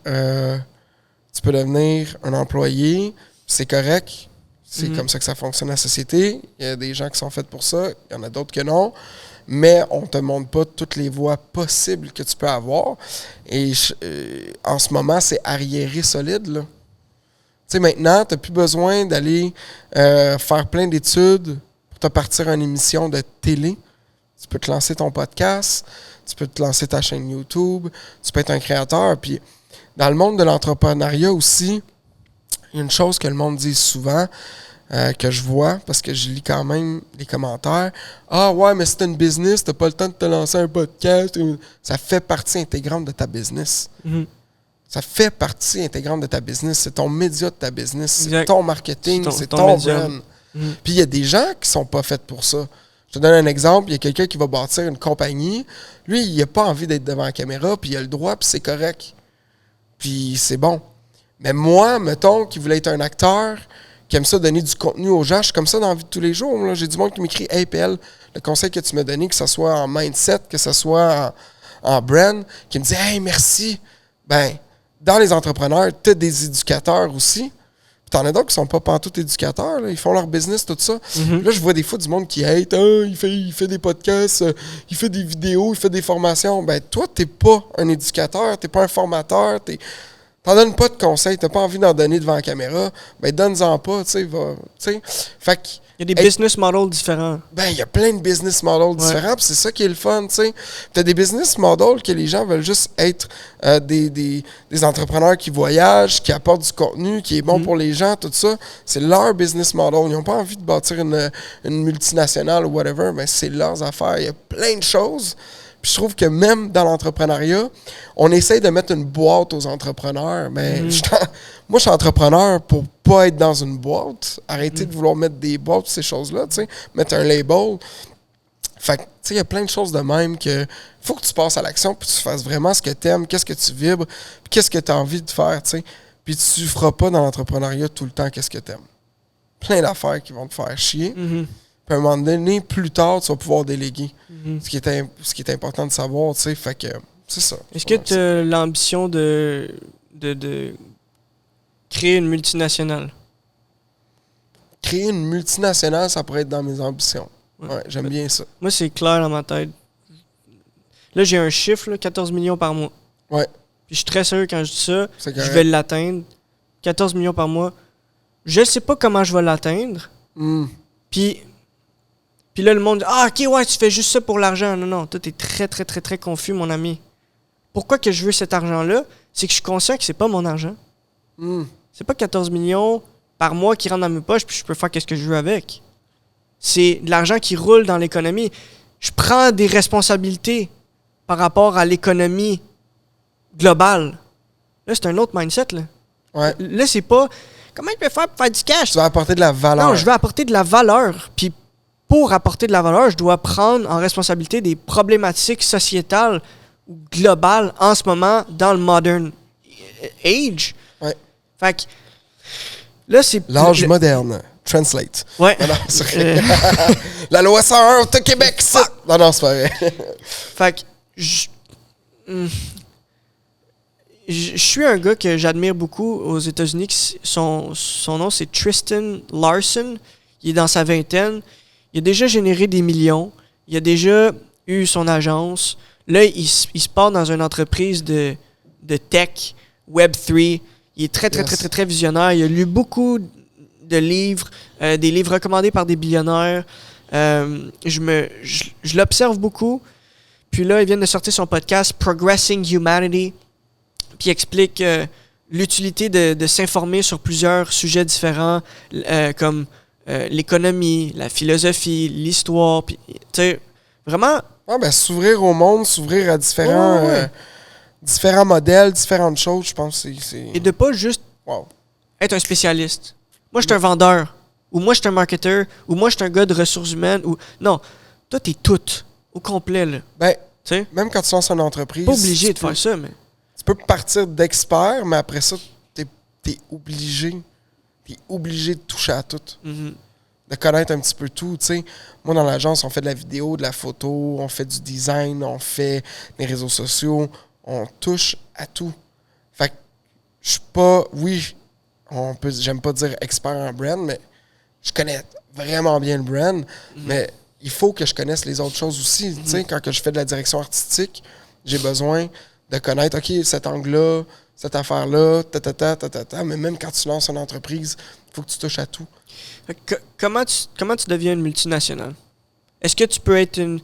un employé, c'est correct. C'est comme ça que ça fonctionne la société. Il y a des gens qui sont faits pour ça, il y en a d'autres que non. Mais on ne te montre pas toutes les voies possibles que tu peux avoir. Et en ce moment, c'est arriéré solide. Tu sais, maintenant, tu n'as plus besoin d'aller faire plein d'études pour te partir à une émission de télé. Tu peux te lancer ton podcast, tu peux te lancer ta chaîne YouTube, tu peux être un créateur. Puis dans le monde de l'entrepreneuriat aussi, il y a une chose que le monde dit souvent, que je vois, parce que je lis quand même les commentaires. « Ah ouais, mais c'est une business, t'as pas le temps de te lancer un podcast. » Ça fait partie intégrante de ta business. Ça fait partie intégrante de ta business. C'est ton média de ta business. C'est ton marketing, c'est ton brand. Puis il y a des gens qui sont pas faits pour ça. Je te donne un exemple. Il y a quelqu'un qui va bâtir une compagnie. Lui, il n'a pas envie d'être devant la caméra, puis il a le droit, puis c'est correct. Puis c'est bon. Mais moi, mettons, qui voulait être un acteur, qui aime ça donner du contenu aux gens, je suis comme ça dans la vie de tous les jours. Là. J'ai du monde qui m'écrit « Hey, PL, le conseil que tu m'as donné, que ce soit en mindset, que ce soit en brand, qui me dit « Hey, merci. » Ben, dans les entrepreneurs, tu as des éducateurs aussi. T'en as d'autres qui sont pas pantoute éducateurs, là. Ils font leur business, tout ça. Là, je vois des fois du monde qui hate, il fait des podcasts, il fait des vidéos, il fait des formations. Ben, toi, t'es pas un éducateur, t'es pas un formateur, t'en donnes pas de conseils, t'as pas envie d'en donner devant la caméra, ben, donne-en pas, tu sais. Fait que. Il y a des business models différents. Ben, il y a plein de business models différents, puis c'est ça qui est le fun, tu sais. T'as des business models que les gens veulent juste être des entrepreneurs qui voyagent, qui apportent du contenu, qui est bon pour les gens, tout ça. C'est leur business model. Ils n'ont pas envie de bâtir une multinationale ou whatever, mais c'est leurs affaires. Il y a plein de choses. Puis je trouve que même dans l'entrepreneuriat, on essaye de mettre une boîte aux entrepreneurs. Mais moi, je suis entrepreneur pour pas être dans une boîte. Arrêter de vouloir mettre des boîtes, ces choses-là, tu sais. Mettre un label. Fait que, tu sais, il y a plein de choses de même que faut que tu passes à l'action puis tu fasses vraiment ce que tu aimes, qu'est-ce que tu vibres, puis qu'est-ce que tu as envie de faire, tu sais. Puis tu feras pas dans l'entrepreneuriat tout le temps qu'est-ce que tu aimes. Plein d'affaires qui vont te faire chier. Puis à un moment donné, plus tard, tu vas pouvoir déléguer. Ce qui est important de savoir, tu sais. Fait que c'est ça. Est-ce que tu as l'ambition de créer une multinationale? Créer une multinationale, ça pourrait être dans mes ambitions. Ouais, j'aime bien ça. Moi, c'est clair dans ma tête. Là, j'ai un chiffre, là, 14 millions par mois. Ouais. Puis je suis très sérieux quand je dis ça. Je vais l'atteindre. 14 millions par mois. Je sais pas comment je vais l'atteindre. Puis là, le monde dit « Ah, ok, ouais, tu fais juste ça pour l'argent. » Non, toi, t'es très, très, très, très confus, mon ami. Pourquoi que je veux cet argent-là? C'est que je suis conscient que c'est pas mon argent. C'est pas 14 millions par mois qui rentrent dans mes poches puis je peux faire ce que je veux avec. C'est de l'argent qui roule dans l'économie. Je prends des responsabilités par rapport à l'économie globale. Là, c'est un autre mindset, là. Ouais. Là, c'est pas « Comment je peux faire pour faire du cash? » Tu vas apporter de la valeur. Non, je veux apporter de la valeur. Puis pour apporter de la valeur, je dois prendre en responsabilité des problématiques sociétales ou globales en ce moment dans le modern age. Ouais. Fait que là, c'est... L'âge moderne. Translate. Ouais. Non, c'est vrai. La loi 101 au Québec, ça! Non, c'est pas vrai. Fait que je suis un gars que j'admire beaucoup aux États-Unis. Son nom, c'est Tristan Larson. Il est dans sa vingtaine. Il a déjà généré des millions. Il a déjà eu son agence. Là, il se part dans une entreprise de tech, Web3. Il est très, très, très, très, très visionnaire. Il a lu beaucoup de livres, des livres recommandés par des billionnaires. Je l'observe beaucoup. Puis là, il vient de sortir son podcast Progressing Humanity. Puis il explique l'utilité de s'informer sur plusieurs sujets différents, comme l'économie, la philosophie, l'histoire. Puis, tu sais, vraiment... Ouais, ben, s'ouvrir au monde, s'ouvrir à différents modèles, différentes choses, je pense que c'est... Et de pas juste être un spécialiste. Moi, je suis un vendeur. Ou moi, je suis un marketeur. Ou moi, je suis un gars de ressources humaines. Ou... Non, toi, t'es tout, au complet, là. Ben, t'sais? Même quand tu lances une entreprise... Pas obligé de faire ça, mais... Tu peux partir d'expert, mais après ça, t'es obligé. T'es obligé de toucher à tout. De connaître un petit peu tout, tu sais. Moi, dans l'agence, on fait de la vidéo, de la photo, on fait du design, on fait des réseaux sociaux. On touche à tout. Fait que je suis pas... Oui, j'aime pas dire expert en brand, mais je connais vraiment bien le brand, mais il faut que je connaisse les autres choses aussi. Tu sais, quand que je fais de la direction artistique, j'ai besoin de connaître, OK, cet angle-là, cette affaire-là, mais même quand tu lances une entreprise, il faut que tu touches à tout. Comment tu deviens une multinationale? Est-ce que tu peux être une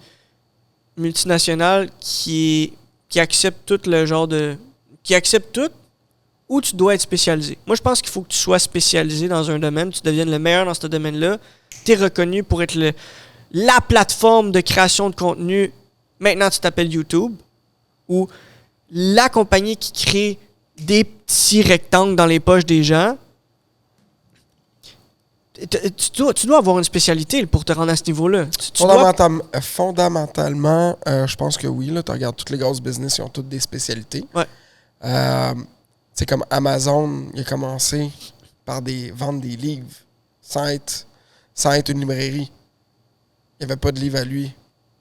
multinationale qui accepte tout le genre de... qui accepte tout, ou tu dois être spécialisé? Moi, je pense qu'il faut que tu sois spécialisé dans un domaine, tu deviennes le meilleur dans ce domaine-là, tu es reconnu pour être la plateforme de création de contenu. Maintenant, tu t'appelles YouTube, ou la compagnie qui crée des petits rectangles dans les poches des gens. Tu dois avoir une spécialité pour te rendre à ce niveau-là. Tu dois... Fondamentalement, je pense que oui. Tu regardes toutes les grosses business, ils ont toutes des spécialités. Ouais. C'est comme Amazon, il a commencé par vendre des livres sans être une librairie. Il n'y avait pas de livre à lui.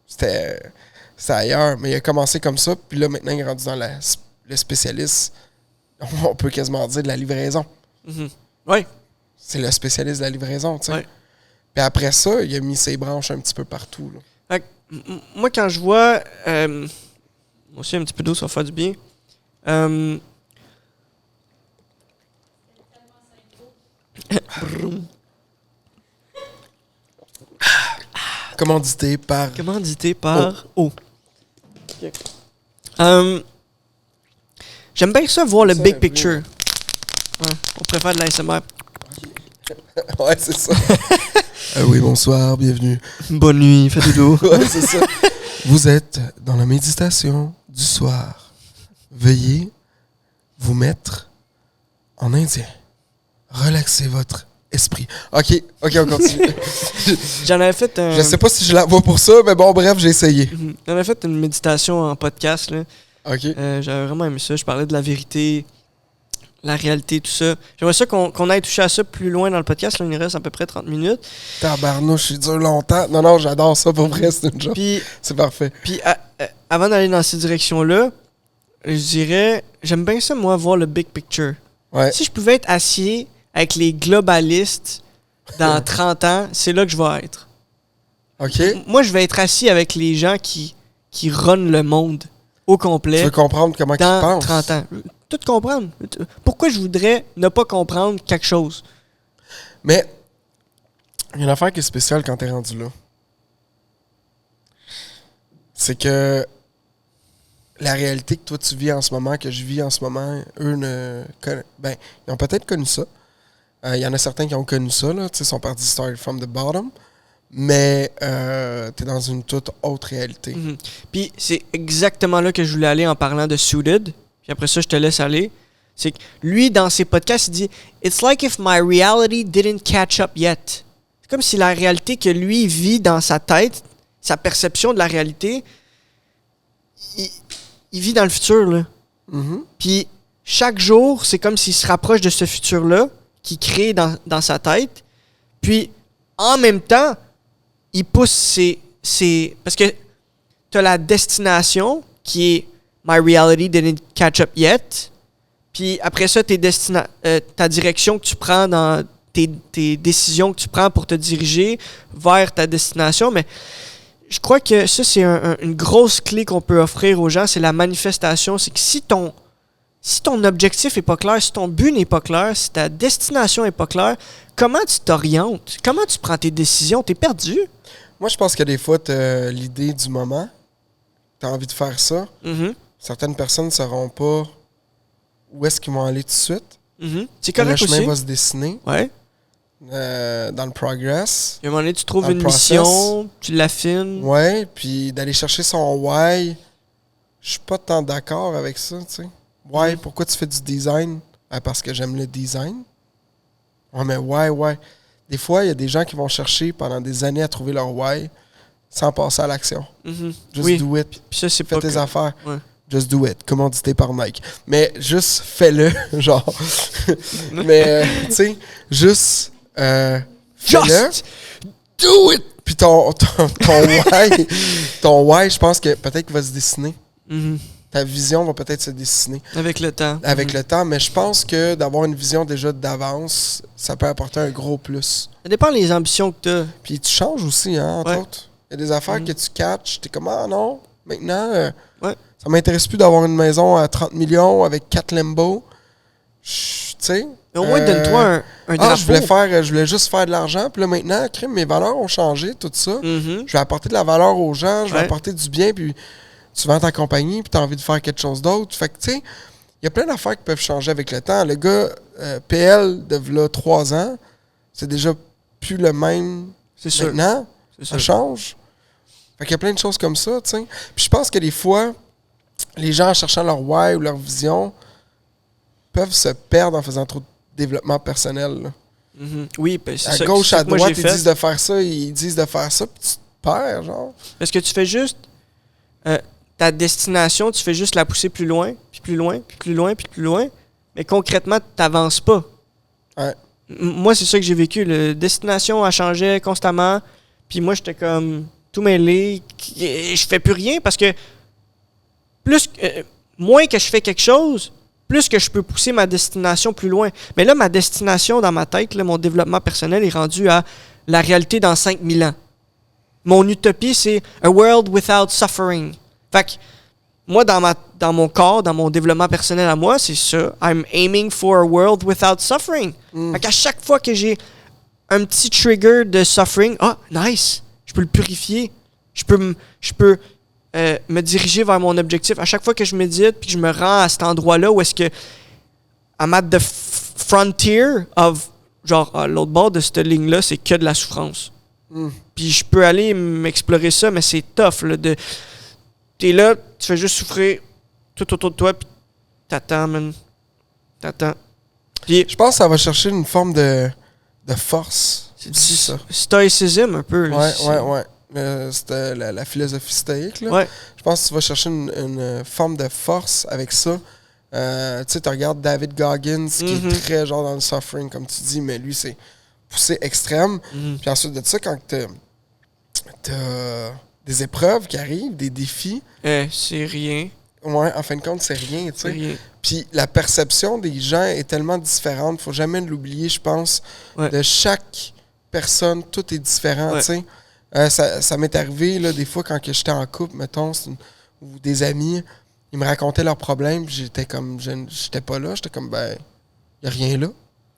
C'était ailleurs. Mais il a commencé comme ça. Puis là, maintenant, il est rendu dans le spécialiste, on peut quasiment dire, de la livraison. Mm-hmm. Oui. C'est le spécialiste de la livraison, tu sais. Ouais. Puis après ça, il a mis ses branches un petit peu partout. Là. Moi, quand je vois... moi aussi, un petit peu d'eau, ça va faire du bien. Commandité par eau. Okay. J'aime bien ça, voir le big picture. Ouais, on préfère de l'ASMR. Ouais, c'est ça. Oui, bonsoir, bienvenue. Bonne nuit, faites dodo. Ouais, c'est ça. Vous êtes dans la méditation du soir. Veuillez vous mettre en indien. Relaxez votre esprit. OK, on continue. J'en avais fait un... Je sais pas si je la vois pour ça, mais bon, bref, j'ai essayé. J'en avais fait une méditation en podcast, là. OK. J'avais vraiment aimé ça. Je parlais de la vérité, la réalité, tout ça. J'aimerais ça qu'on aille toucher à ça plus loin dans le podcast. Là, il nous reste à peu près 30 minutes. Tabarnouche, il dure longtemps. Non, j'adore ça, pour vrai, c'est une joke. C'est parfait. Puis, avant d'aller dans cette direction-là, je dirais, j'aime bien ça, moi, voir le big picture. Ouais. Si je pouvais être assis avec les globalistes dans 30 ans, c'est là que je vais être. OK. Moi, je vais être assis avec les gens qui runnent le monde au complet. Tu veux comprendre comment ils dans pensent? 30 ans. Tout comprendre. Pourquoi je voudrais ne pas comprendre quelque chose? Mais, il y a une affaire qui est spéciale quand t'es rendu là. C'est que la réalité que toi tu vis en ce moment, que je vis en ce moment, eux ils ont peut-être connu ça. Il y en a certains qui ont connu ça, là. Tu sais, sont partis start from the bottom. Mais t'es dans une toute autre réalité. Mm-hmm. Puis c'est exactement là que je voulais aller en parlant de Suited. Puis après ça, je te laisse aller. C'est que lui, dans ses podcasts, il dit « It's like if my reality didn't catch up yet. » C'est comme si la réalité que lui vit dans sa tête, sa perception de la réalité, il vit dans le futur, là. Mm-hmm. Puis chaque jour, c'est comme s'il se rapproche de ce futur-là qu'il crée dans sa tête. Puis en même temps, il pousse ses... Parce que tu as la destination qui est « My reality didn't catch up yet ». Puis après ça, ta direction que tu prends dans tes décisions que tu prends pour te diriger vers ta destination. Mais je crois que ça, c'est une grosse clé qu'on peut offrir aux gens, c'est la manifestation. C'est que si ton objectif n'est pas clair, si ton but n'est pas clair, si ta destination n'est pas claire, comment tu t'orientes? Comment tu prends tes décisions? T'es perdu. Moi, je pense que des fois, tu as l'idée du moment. Tu as envie de faire ça. Mm-hmm. Certaines personnes ne sauront pas où est-ce qu'ils vont aller tout de suite. Mm-hmm. C'est correct le chemin aussi. va se dessiner Ouais. dans le progress. À un moment donné, tu trouves Dans le une process. mission, tu l'affines. Ouais, puis d'aller chercher son why. Je suis pas tant d'accord avec ça, tu sais. Why, pourquoi tu fais du design? Parce que j'aime le design. Ouais, mais why? Des fois, il y a des gens qui vont chercher pendant des années à trouver leur why sans passer à l'action. Mm-hmm. Just do it. Puis ça, c'est Fais pas tes affaires. Ouais. Just do it. Commandité par Nike. Mais juste fais-le, genre. Mais, tu sais, juste fais-le. Just Do it! Puis ton why, je pense que peut-être qu'il va se dessiner. Mm-hmm. Ta vision va peut-être se dessiner. Avec le temps. Avec le temps, mais je pense que d'avoir une vision déjà d'avance, ça peut apporter un gros plus. Ça dépend des ambitions que tu as. Puis tu changes aussi, hein, entre autres. Il y a des affaires que tu catches, t'es comme, ah non, maintenant, ça m'intéresse plus d'avoir une maison à 30 millions avec 4 Lambo. Tu sais. Au moins, donne-toi un drapeau. Je voulais juste faire de l'argent, puis là, maintenant, mes valeurs ont changé, tout ça. Mm-hmm. Je vais apporter de la valeur aux gens, je vais apporter du bien, puis tu vends ta compagnie, puis tu as envie de faire quelque chose d'autre. Fait que, tu sais, il y a plein d'affaires qui peuvent changer avec le temps. Le gars, PL, de là 3 ans, c'est déjà plus le même. C'est sûr. Maintenant, C'est ça sûr. change. Fait qu'il y a plein de choses comme ça, tu sais. Puis je pense que des fois, les gens, en cherchant leur why ou leur vision, peuvent se perdre en faisant trop de développement personnel, là. Oui, ben, c'est À ça, gauche, c'est ça à que moi, droite, j'ai ils fait. disent de faire ça, ils disent de faire ça, puis tu te perds, genre. Parce que tu fais juste ta destination, tu fais juste la pousser plus loin, puis plus loin, puis plus loin, puis plus loin. Mais concrètement, tu n'avances pas. Ouais. Moi, c'est ça que j'ai vécu. La destination, elle changeait constamment. Puis moi, j'étais comme tout mêlé. Je fais plus rien parce que moins que je fais quelque chose, plus que je peux pousser ma destination plus loin. Mais là, ma destination dans ma tête, là, mon développement personnel est rendu à la réalité dans 5000 ans. Mon utopie, c'est a world without suffering. Fait que moi, dans mon corps, dans mon développement personnel à moi, c'est ça. I'm aiming for a world without suffering. Fait qu'à chaque fois que j'ai un petit trigger de suffering, nice, je peux le purifier. Je peux me diriger vers mon objectif. À chaque fois que je médite puis que je me rends à cet endroit-là où est-ce que I'm at the frontier of, genre, à l'autre bord de cette ligne-là, c'est que de la souffrance. Puis je peux aller m'explorer ça, mais c'est tough, là, t'es là, tu fais juste souffrir tout autour de toi, puis t'attends, man. T'attends. Puis Je pense que ça va chercher une forme de force. c'est C'est du ça. stoïcisme, un peu. Là. Ouais. C'était la philosophie stoïque, là. Ouais. Je pense que tu vas chercher une forme de force avec ça. Tu sais, tu regardes David Goggins, qui est très genre dans le suffering, comme tu dis, mais lui, c'est poussé extrême. Puis ensuite de ça, quand t'as des épreuves qui arrivent, des défis, C'est rien. ouais, en fin de compte, c'est rien, tu C'est sais. rien. Puis la perception des gens est tellement différente, faut jamais l'oublier, je pense. Ouais. De chaque personne, tout est différent, Ouais. tu sais. Ça m'est arrivé, là, des fois, quand que j'étais en couple, mettons, ou des amis, ils me racontaient leurs problèmes, puis j'étais comme, j'étais pas là, j'étais comme, ben, y a rien là.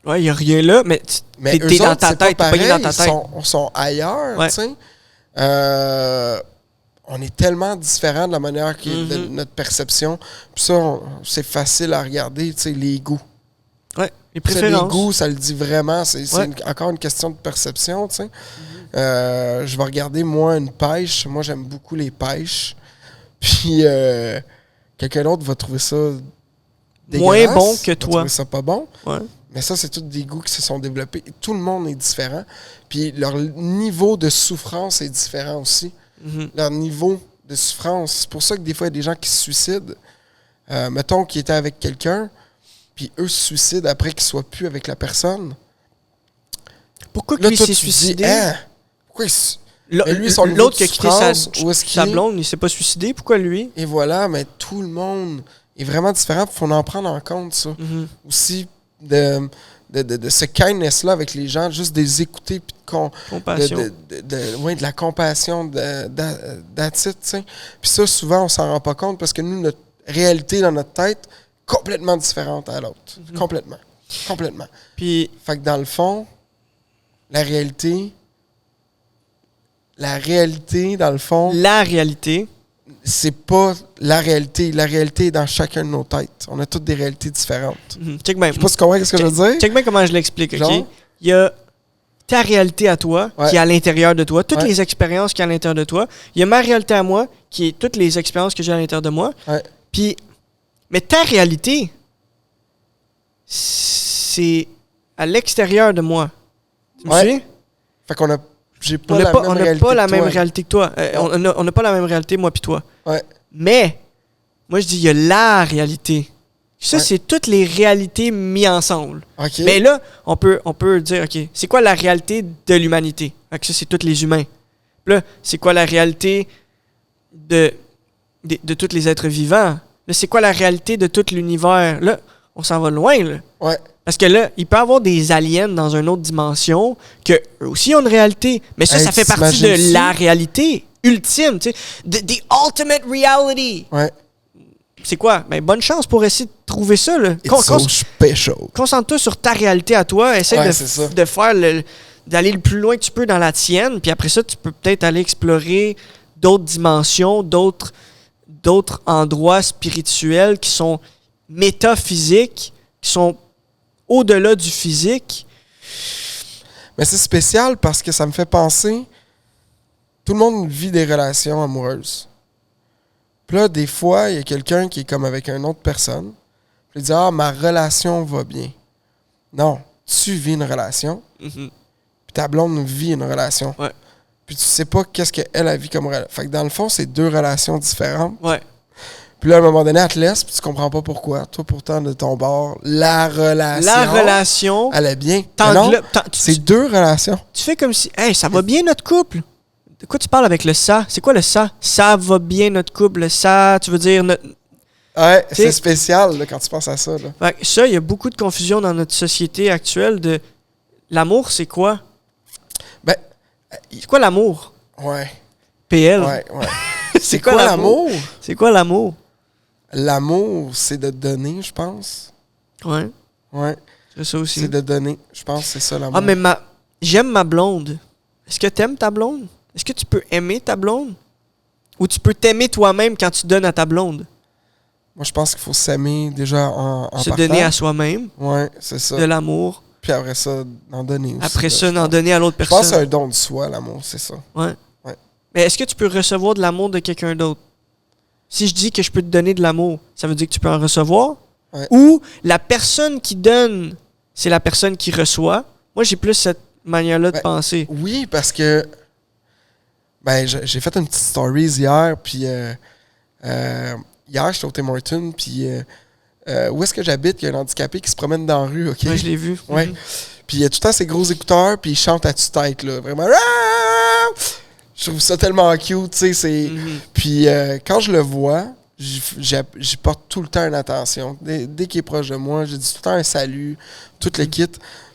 Ouais, y a rien là, mais Mais t'es eux dans autres, ta c'est pas tête, t'es pogné pareil, dans ta tête. Ils sont ailleurs, Ouais. tu sais. On est tellement différents de la manière de notre perception. Puis ça, c'est facile à regarder, tu sais, les goûts. Ouais, les Tu sais, les préférences. goûts, ça le dit vraiment. C'est Ouais. encore une question de perception, tu sais. Je vais regarder, moi, une pêche. Moi, j'aime beaucoup les pêches. Puis, quelqu'un d'autre va trouver ça Moins dégueulasse, bon que va toi. trouver ça pas bon. Ouais. Mais ça, c'est tous des goûts qui se sont développés. Et tout le monde est différent. Puis, leur niveau de souffrance est différent aussi. Leur niveau de souffrance. C'est pour ça que des fois, il y a des gens qui se suicident. Mettons qu'ils étaient avec quelqu'un, puis eux se suicident après qu'ils soient plus avec la personne. Pourquoi que Là, lui toi, s'est tu te dis, suicidé? hein? Pourquoi mais lui, son niveau L'autre de qui a quitté sa souffrance, où est-ce qu'il est? blonde, il s'est pas suicidé. Pourquoi lui? Et voilà, mais tout le monde est vraiment différent. Il faut en prendre en compte, ça. Aussi, de ce kindness-là avec les gens, juste de les écouter, puis Compassion. de la compassion, that's it, tu sais. Puis ça, souvent, on s'en rend pas compte parce que nous, notre réalité dans notre tête, complètement différente à l'autre. Complètement. Puis, Fait que dans le fond, la réalité, dans le fond, la réalité, c'est pas la réalité. La réalité est dans chacun de nos têtes. On a toutes des réalités différentes. check bien. Je sais pas si tu comprends ce que je veux dire. Check bien comment je l'explique, OK? Genre? Il y a ta réalité à toi, Ouais. qui est à l'intérieur de toi, toutes Ouais. les expériences qui sont à l'intérieur de toi. Il y a ma réalité à moi, qui est toutes les expériences que j'ai à l'intérieur de moi. Ouais. Puis, mais ta réalité, c'est à l'extérieur de moi. Tu me Ouais. suis? Fait qu'on a. J'ai pas On la n'a pas, même on n'a réalité pas la que même toi. réalité que toi. On n'a pas la même réalité, moi puis toi. Ouais. Mais, moi, je dis, il y a la réalité. Ça, Ouais. c'est toutes les réalités mises ensemble. OK. Mais là, on peut dire, OK, c'est quoi la réalité de l'humanité? Fait que ça, c'est tous les humains. Puis là, c'est quoi la réalité de tous les êtres vivants? Là, c'est quoi la réalité de tout l'univers? Là, on s'en va loin, là. Ouais. Parce que là, il peut y avoir des aliens dans une autre dimension que eux aussi ont une réalité. Mais ça, Hey, ça fait tu partie t'imagines de ça? la réalité ultime, tu sais. The ultimate reality. Ouais. C'est quoi? Ben, bonne chance pour essayer de trouver ça, là. It's so special. Concentre-toi sur ta réalité à toi. Essaie Ouais, c'est ça. de faire d'aller le plus loin que tu peux dans la tienne. Puis après ça, tu peux peut-être aller explorer d'autres dimensions, d'autres endroits spirituels qui sont métaphysiques, qui sont au-delà du physique. Mais c'est spécial parce que ça me fait penser. Tout le monde vit des relations amoureuses. Puis là, des fois, il y a quelqu'un qui est comme avec une autre personne. Puis il dit, ah, ma relation va bien. Non. tu vis une relation, Mhm. puis ta blonde vit une relation. Ouais. Puis tu sais pas qu'est-ce qu'elle a vit comme relation. Fait que dans le fond, c'est deux relations différentes. Ouais. Puis là, à un moment donné, elle te laisse, puis tu comprends pas pourquoi. Toi, pourtant, de ton bord, la relation... La relation, Elle est bien. Mais non, c'est deux relations. tu fais comme si, hey, ça va bien notre couple. De quoi tu parles avec le ça? C'est quoi le ça? Ça va bien notre couple. Le ça, tu veux dire notre... Ouais, T'sais- c'est spécial là, quand tu penses à ça. Là. Fait que ça, il y a beaucoup de confusion dans notre société actuelle de l'amour, c'est quoi? Ben, C'est quoi l'amour? ouais, PL. ouais. C'est quoi l'amour? C'est quoi l'amour? L'amour, c'est de donner, je pense. Ouais, Ouais, c'est ça aussi. c'est de donner. Je pense que c'est ça l'amour. Ah, mais j'aime ma blonde. Est-ce que t'aimes ta blonde? Est-ce que tu peux aimer ta blonde? Ou tu peux t'aimer toi-même quand tu donnes à ta blonde? Moi, je pense qu'il faut s'aimer déjà en Se partant. donner à soi-même, Ouais, c'est ça. de l'amour. Puis après ça, d'en donner aussi. Après là, ça, je d'en pense. donner à l'autre Je pense que personne. c'est un don de soi, l'amour, c'est ça. Ouais. Ouais. Mais est-ce que tu peux recevoir de l'amour de quelqu'un d'autre? Si je dis que je peux te donner de l'amour, ça veut dire que tu peux en recevoir? Ouais. Ou la personne qui donne, c'est la personne qui reçoit? Moi, j'ai plus cette manière-là de Ben, penser. Oui, parce que ben j'ai fait une petite stories hier, puis hier, j'étais au Tim Hortons, puis où est-ce que j'habite, il y a un handicapé qui se promène dans la rue, OK? Ouais, je l'ai vu. Ouais. Mhm. Puis il a tout le temps ses gros écouteurs, puis il chante à tue-tête, là. Vraiment. Ah! Je trouve ça tellement cute, tu sais. C'est... Mhm. Puis quand je le vois, j'y porte tout le temps une attention. Dès qu'il est proche de moi, je dis tout le temps un salut, tout le kit.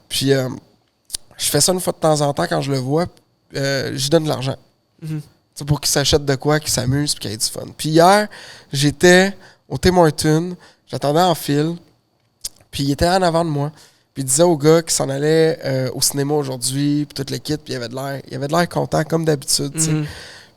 Puis je fais ça une fois de temps en temps quand je le vois, j'y donne de l'argent. Mhm. C'est pour qu'il s'achète de quoi, qu'il s'amuse, puis qu'il ait du fun. Puis hier, j'étais au Tim Hortons, j'attendais en file, puis il était en avant de moi. Puis il disait au gars qu'il s'en allait au cinéma aujourd'hui, puis tout le kit, puis il avait de l'air content, comme d'habitude, tu sais. Mhm.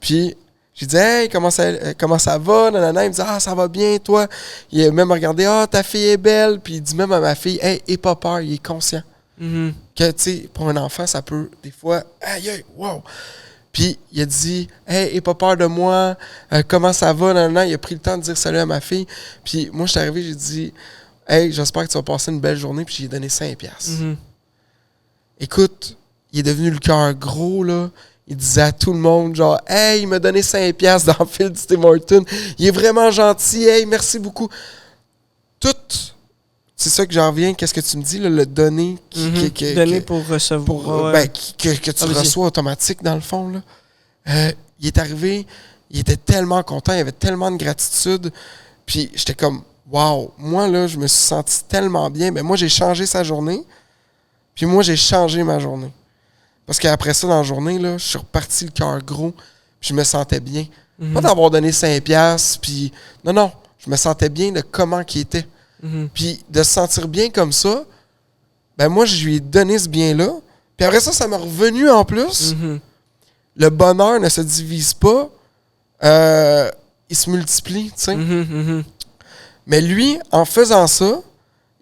Puis j'ai dit « Hey, comment ça va? » Nanana. Il me dit « Ah, ça va bien, toi? » Il a même regardé « Ah, ta fille est belle. » Puis il dit même à ma fille « Hey, aie pas peur, il est conscient. » Mhm. Que, tu sais, pour un enfant, ça peut, des fois, « Aïe, aïe, wow! » Puis il a dit « Hey, aie pas peur de moi. Comment ça va? » Nanana. Il a pris le temps de dire salut à ma fille. Puis moi, je suis arrivé, j'ai dit « Hey, j'espère que tu vas passer une belle journée. » Puis j'ai donné 5$. Mhm. Écoute, il est devenu le cœur gros, là. Il disait à tout le monde, genre, « Hey, il m'a donné 5$ dans le fil du Tim Hortons. Il est vraiment gentil. Hey, merci beaucoup. » Tout, c'est ça que j'en reviens. Qu'est-ce que tu me dis, là, le donner Mhm. Donner pour recevoir. Ouais. ben, que tu vas-y. reçois automatique, dans le fond, là. Il est arrivé, il était tellement content, il avait tellement de gratitude. Puis j'étais comme, wow, moi, là, je me suis senti tellement bien. Ben, moi, j'ai changé sa journée. Puis moi, j'ai changé ma journée. Parce qu'après ça, dans la journée, là, je suis reparti le cœur gros, puis je me sentais bien. Mhm. Pas d'avoir donné 5$, puis... Non, je me sentais bien de comment qu'il était. Mhm. Puis de se sentir bien comme ça, ben moi, je lui ai donné ce bien-là. Puis après ça m'est revenu en plus. Mhm. Le bonheur ne se divise pas, il se multiplie, tu sais. Mhm. Mhm. Mais lui, en faisant ça,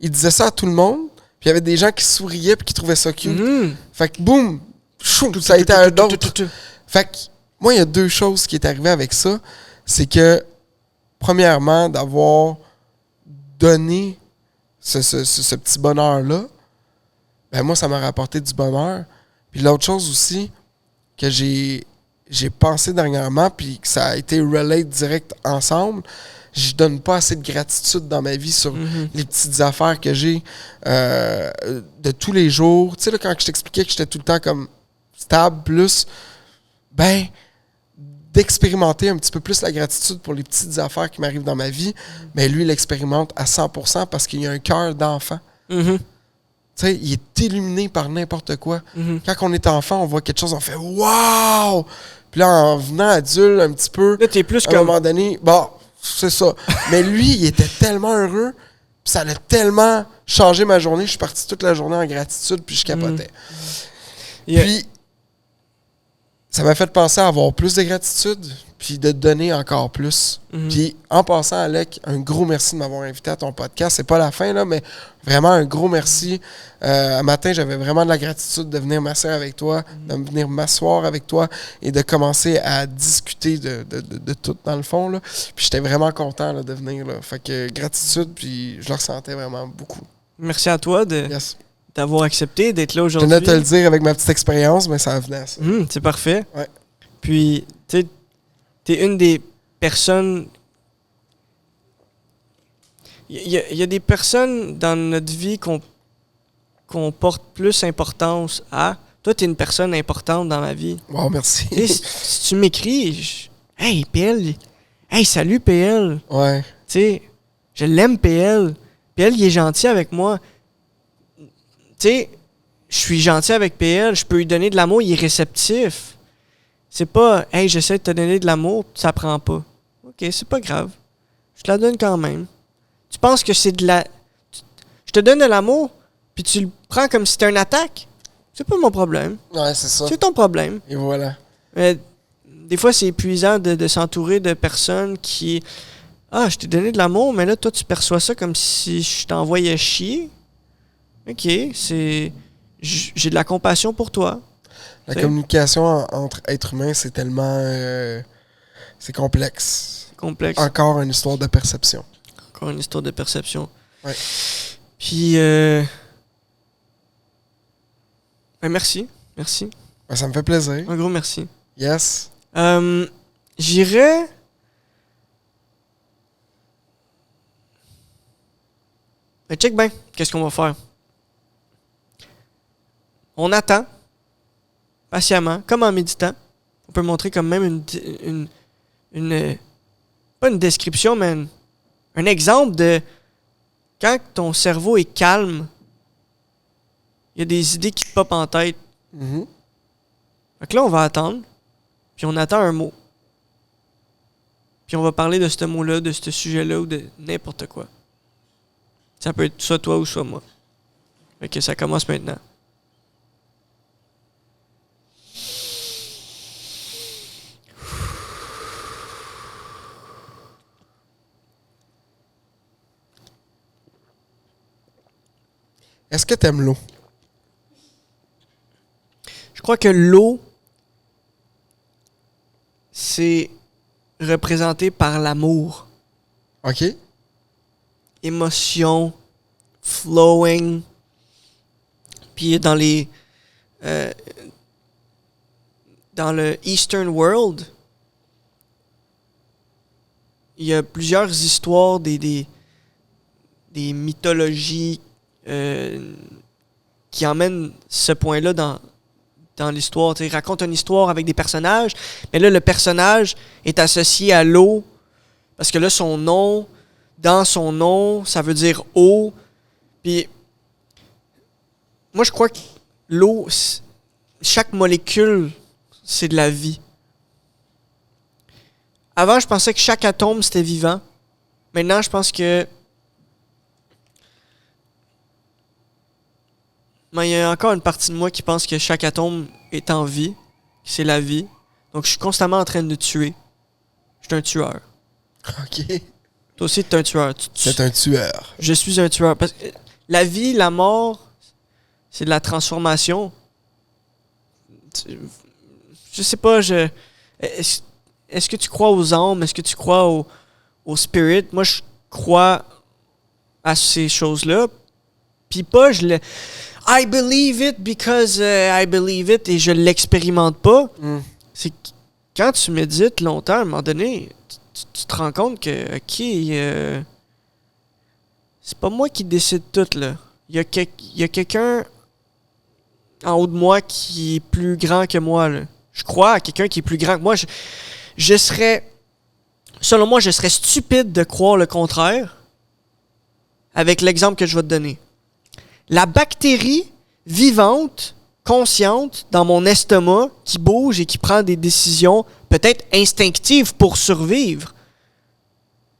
il disait ça à tout le monde, puis il y avait des gens qui souriaient puis qui trouvaient ça cute. Mhm. Fait que boum, chou, ça a été un Tout, autre. tout, tout. Fait que moi, il y a deux choses qui est arrivé avec ça. C'est que, premièrement, d'avoir donné ce petit bonheur-là, ben moi, ça m'a rapporté du bonheur. Puis l'autre chose aussi que j'ai pensé dernièrement, puis que ça a été relate direct ensemble, je donne pas assez de gratitude dans ma vie sur Mhm. les petites affaires que j'ai de tous les jours. Tu sais, là, quand je t'expliquais que j'étais tout le temps comme stable plus, ben, d'expérimenter un petit peu plus la gratitude pour les petites affaires qui m'arrivent dans ma vie, mais lui, il l'expérimente à 100% parce qu'il a un cœur d'enfant. Mhm. Tu sais, il est illuminé par n'importe quoi. Mhm. Quand on est enfant, on voit quelque chose, on fait « Wow! » Puis là, en venant adulte un petit peu, Là, t'es plus à un comme. moment donné, bon, c'est ça. Mais lui, il était tellement heureux, puis ça a tellement changé ma journée. Je suis parti toute la journée en gratitude, puis je capotais. Yeah. Puis, ça m'a fait penser à avoir plus de gratitude, puis de donner encore plus. Mhm. Puis, en passant, Alec, un gros merci de m'avoir invité à ton podcast. C'est pas la fin, là, mais vraiment un gros merci. Un matin, j'avais vraiment de la gratitude de venir m'asseoir avec toi, de venir m'asseoir avec toi et de commencer à discuter de tout, dans le fond, là. Puis, j'étais vraiment content là, de venir, là. Fait que gratitude, puis je le ressentais vraiment beaucoup. Merci à toi Yes. d'avoir accepté d'être là Je aujourd'hui. tenais à te le dire avec ma petite expérience, mais ça venait à ça. C'est parfait. Ouais. Puis, tu sais, t'es une des personnes... Il y a des personnes dans notre vie qu'on porte plus importance à. Toi, t'es une personne importante dans ma vie. Wow, merci. Tu sais, si tu m'écris, Hey, PL, hey, salut PL. Ouais. Tu sais, je l'aime PL. PL, il est gentil avec moi. Tu sais, je suis gentil avec PL, je peux lui donner de l'amour, il est réceptif. C'est pas, hey, j'essaie de te donner de l'amour, ça prend pas. Ok, c'est pas grave. Je te la donne quand même. Tu penses que c'est de la. Je te donne de l'amour, puis tu le prends comme si c'était une attaque? C'est pas mon problème. Ouais, c'est ça. C'est ton problème. Et voilà. Mais des fois, c'est épuisant de s'entourer de personnes qui. Ah, je t'ai donné de l'amour, mais là, toi, tu perçois ça comme si je t'envoyais chier. Ok, c'est. J'ai de la compassion pour toi. La T'sais. communication entre êtres humains, c'est tellement... c'est complexe. C'est complexe. Encore une histoire de perception. Encore une histoire de perception. Ouais. Puis, ben merci. Merci. Ben, ça me fait plaisir. Un gros merci. Yes. J'irais. Ben, check bien. Qu'est-ce qu'on va faire? On attend. Patiemment. Comme en méditant. On peut montrer comme même une pas une description, mais un exemple de quand ton cerveau est calme, il y a des idées qui te popent en tête. Mhm. Fait que là, on va attendre, puis on attend un mot. Puis on va parler de ce mot-là, de ce sujet-là, ou de n'importe quoi. Ça peut être soit toi ou soit moi. Fait que ça commence maintenant. Est-ce que t'aimes l'eau? Je crois que l'eau, c'est représenté par l'amour. OK? Émotion, flowing. Puis dans le Eastern World, il y a plusieurs histoires, des mythologies qui emmènent ce point-là dans l'histoire. Tu sais, raconte une histoire avec des personnages, mais là, le personnage est associé à l'eau, parce que là, dans son nom, ça veut dire eau. Puis, moi, je crois que l'eau, chaque molécule, c'est de la vie. Avant, je pensais que chaque atome, c'était vivant. Maintenant, je pense que mais il y a encore une partie de moi qui pense que chaque atome est en vie, que c'est la vie. Donc, je suis constamment en train de tuer. Je suis un tueur. OK. Toi aussi, tu es un tueur. C'est un tueur. Je suis un tueur. Parce que la vie, la mort, c'est de la transformation. Je sais pas, est-ce que tu crois aux âmes? Est-ce que tu crois au spirit? Moi, je crois à ces choses-là. Puis pas, I believe it because I believe it et je l'expérimente pas. C'est que quand tu médites longtemps, à un moment donné, tu te rends compte que, OK, c'est pas moi qui décide tout, là. Il y a quelqu'un en haut de moi qui est plus grand que moi, là. Je crois à quelqu'un qui est plus grand que moi. Selon moi, je serais stupide de croire le contraire avec l'exemple que je vais te donner. La bactérie vivante, consciente, dans mon estomac, qui bouge et qui prend des décisions peut-être instinctives pour survivre,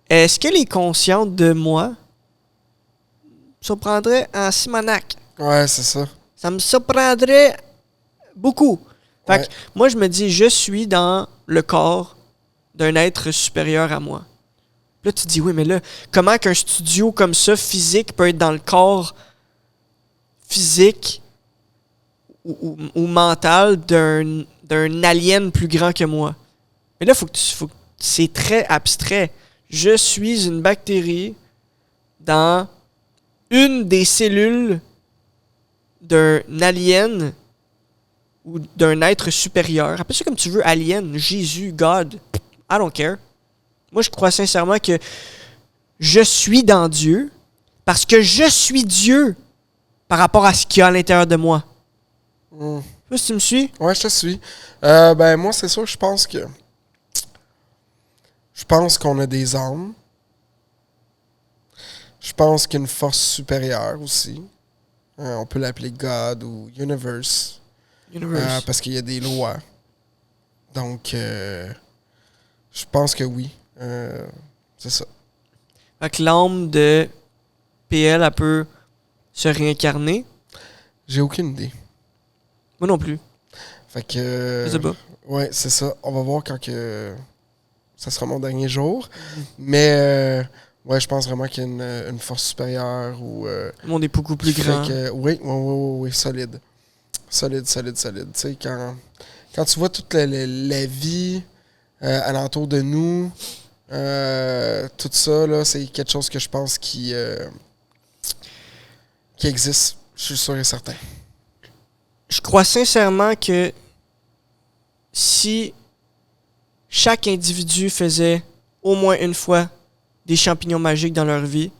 est-ce qu'elle est consciente de moi? Ça me surprendrait en Simonac. Ouais, c'est ça. Ça me surprendrait beaucoup. Fait Ouais. que moi, je me dis, je suis dans le corps d'un être supérieur à moi. Là, tu te dis, oui, mais là, comment qu'un studio comme ça, physique, peut être dans le corps physique ou mental d'un alien plus grand que moi? Mais là, c'est très abstrait. Je suis une bactérie dans une des cellules d'un alien ou d'un être supérieur. Appelle ça comme tu veux, alien, Jésus, God. I don't care. Moi, je crois sincèrement que je suis dans Dieu parce que je suis Dieu par rapport à ce qu'il y a à l'intérieur de moi. Mm. Je sais pas si tu me suis. Ouais, je te suis. Moi, c'est sûr, je pense qu'on a des âmes. Je pense qu'il y a une force supérieure aussi. On peut l'appeler God ou Universe. Parce qu'il y a des lois. Donc, je pense que oui. C'est ça. Fait que l'âme de PL, elle peut se réincarner. J'ai aucune idée. Moi non plus. Fait que... Je sais pas. Ouais, c'est ça. On va voir quand que ça sera mon dernier jour. Mais ouais, je pense vraiment qu'il y a une force supérieure ou... Le monde est beaucoup plus qui fait grand. oui, solide. Solide. Tu sais, quand tu vois toute la vie alentour de nous, tout ça, là, c'est quelque chose que je pense qui existe. Je suis sûr et certain. Je crois sincèrement que si chaque individu faisait au moins une fois des champignons magiques dans leur vie,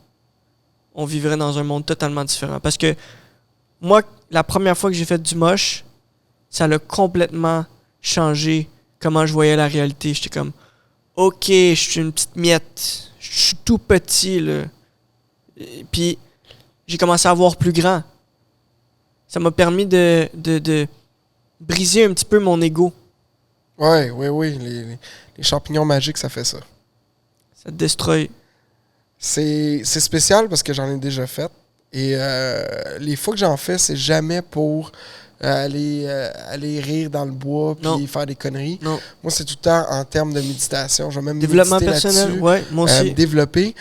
on vivrait dans un monde totalement différent. Parce que moi, la première fois que j'ai fait du moche, ça l'a complètement changé comment je voyais la réalité. J'étais comme, OK, je suis une petite miette. Je suis tout petit, là. Et puis, j'ai commencé à voir plus grand. Ça m'a permis de briser un petit peu mon ego. Oui. Les champignons magiques, ça fait ça. Ça te destroy. C'est spécial parce que j'en ai déjà fait. Et les fois que j'en fais, c'est jamais pour aller rire dans le bois puis faire des conneries. Non. Moi, c'est tout le temps en termes de méditation. Je vais même Développement méditer personnel, là-dessus, ouais, moi aussi. me développer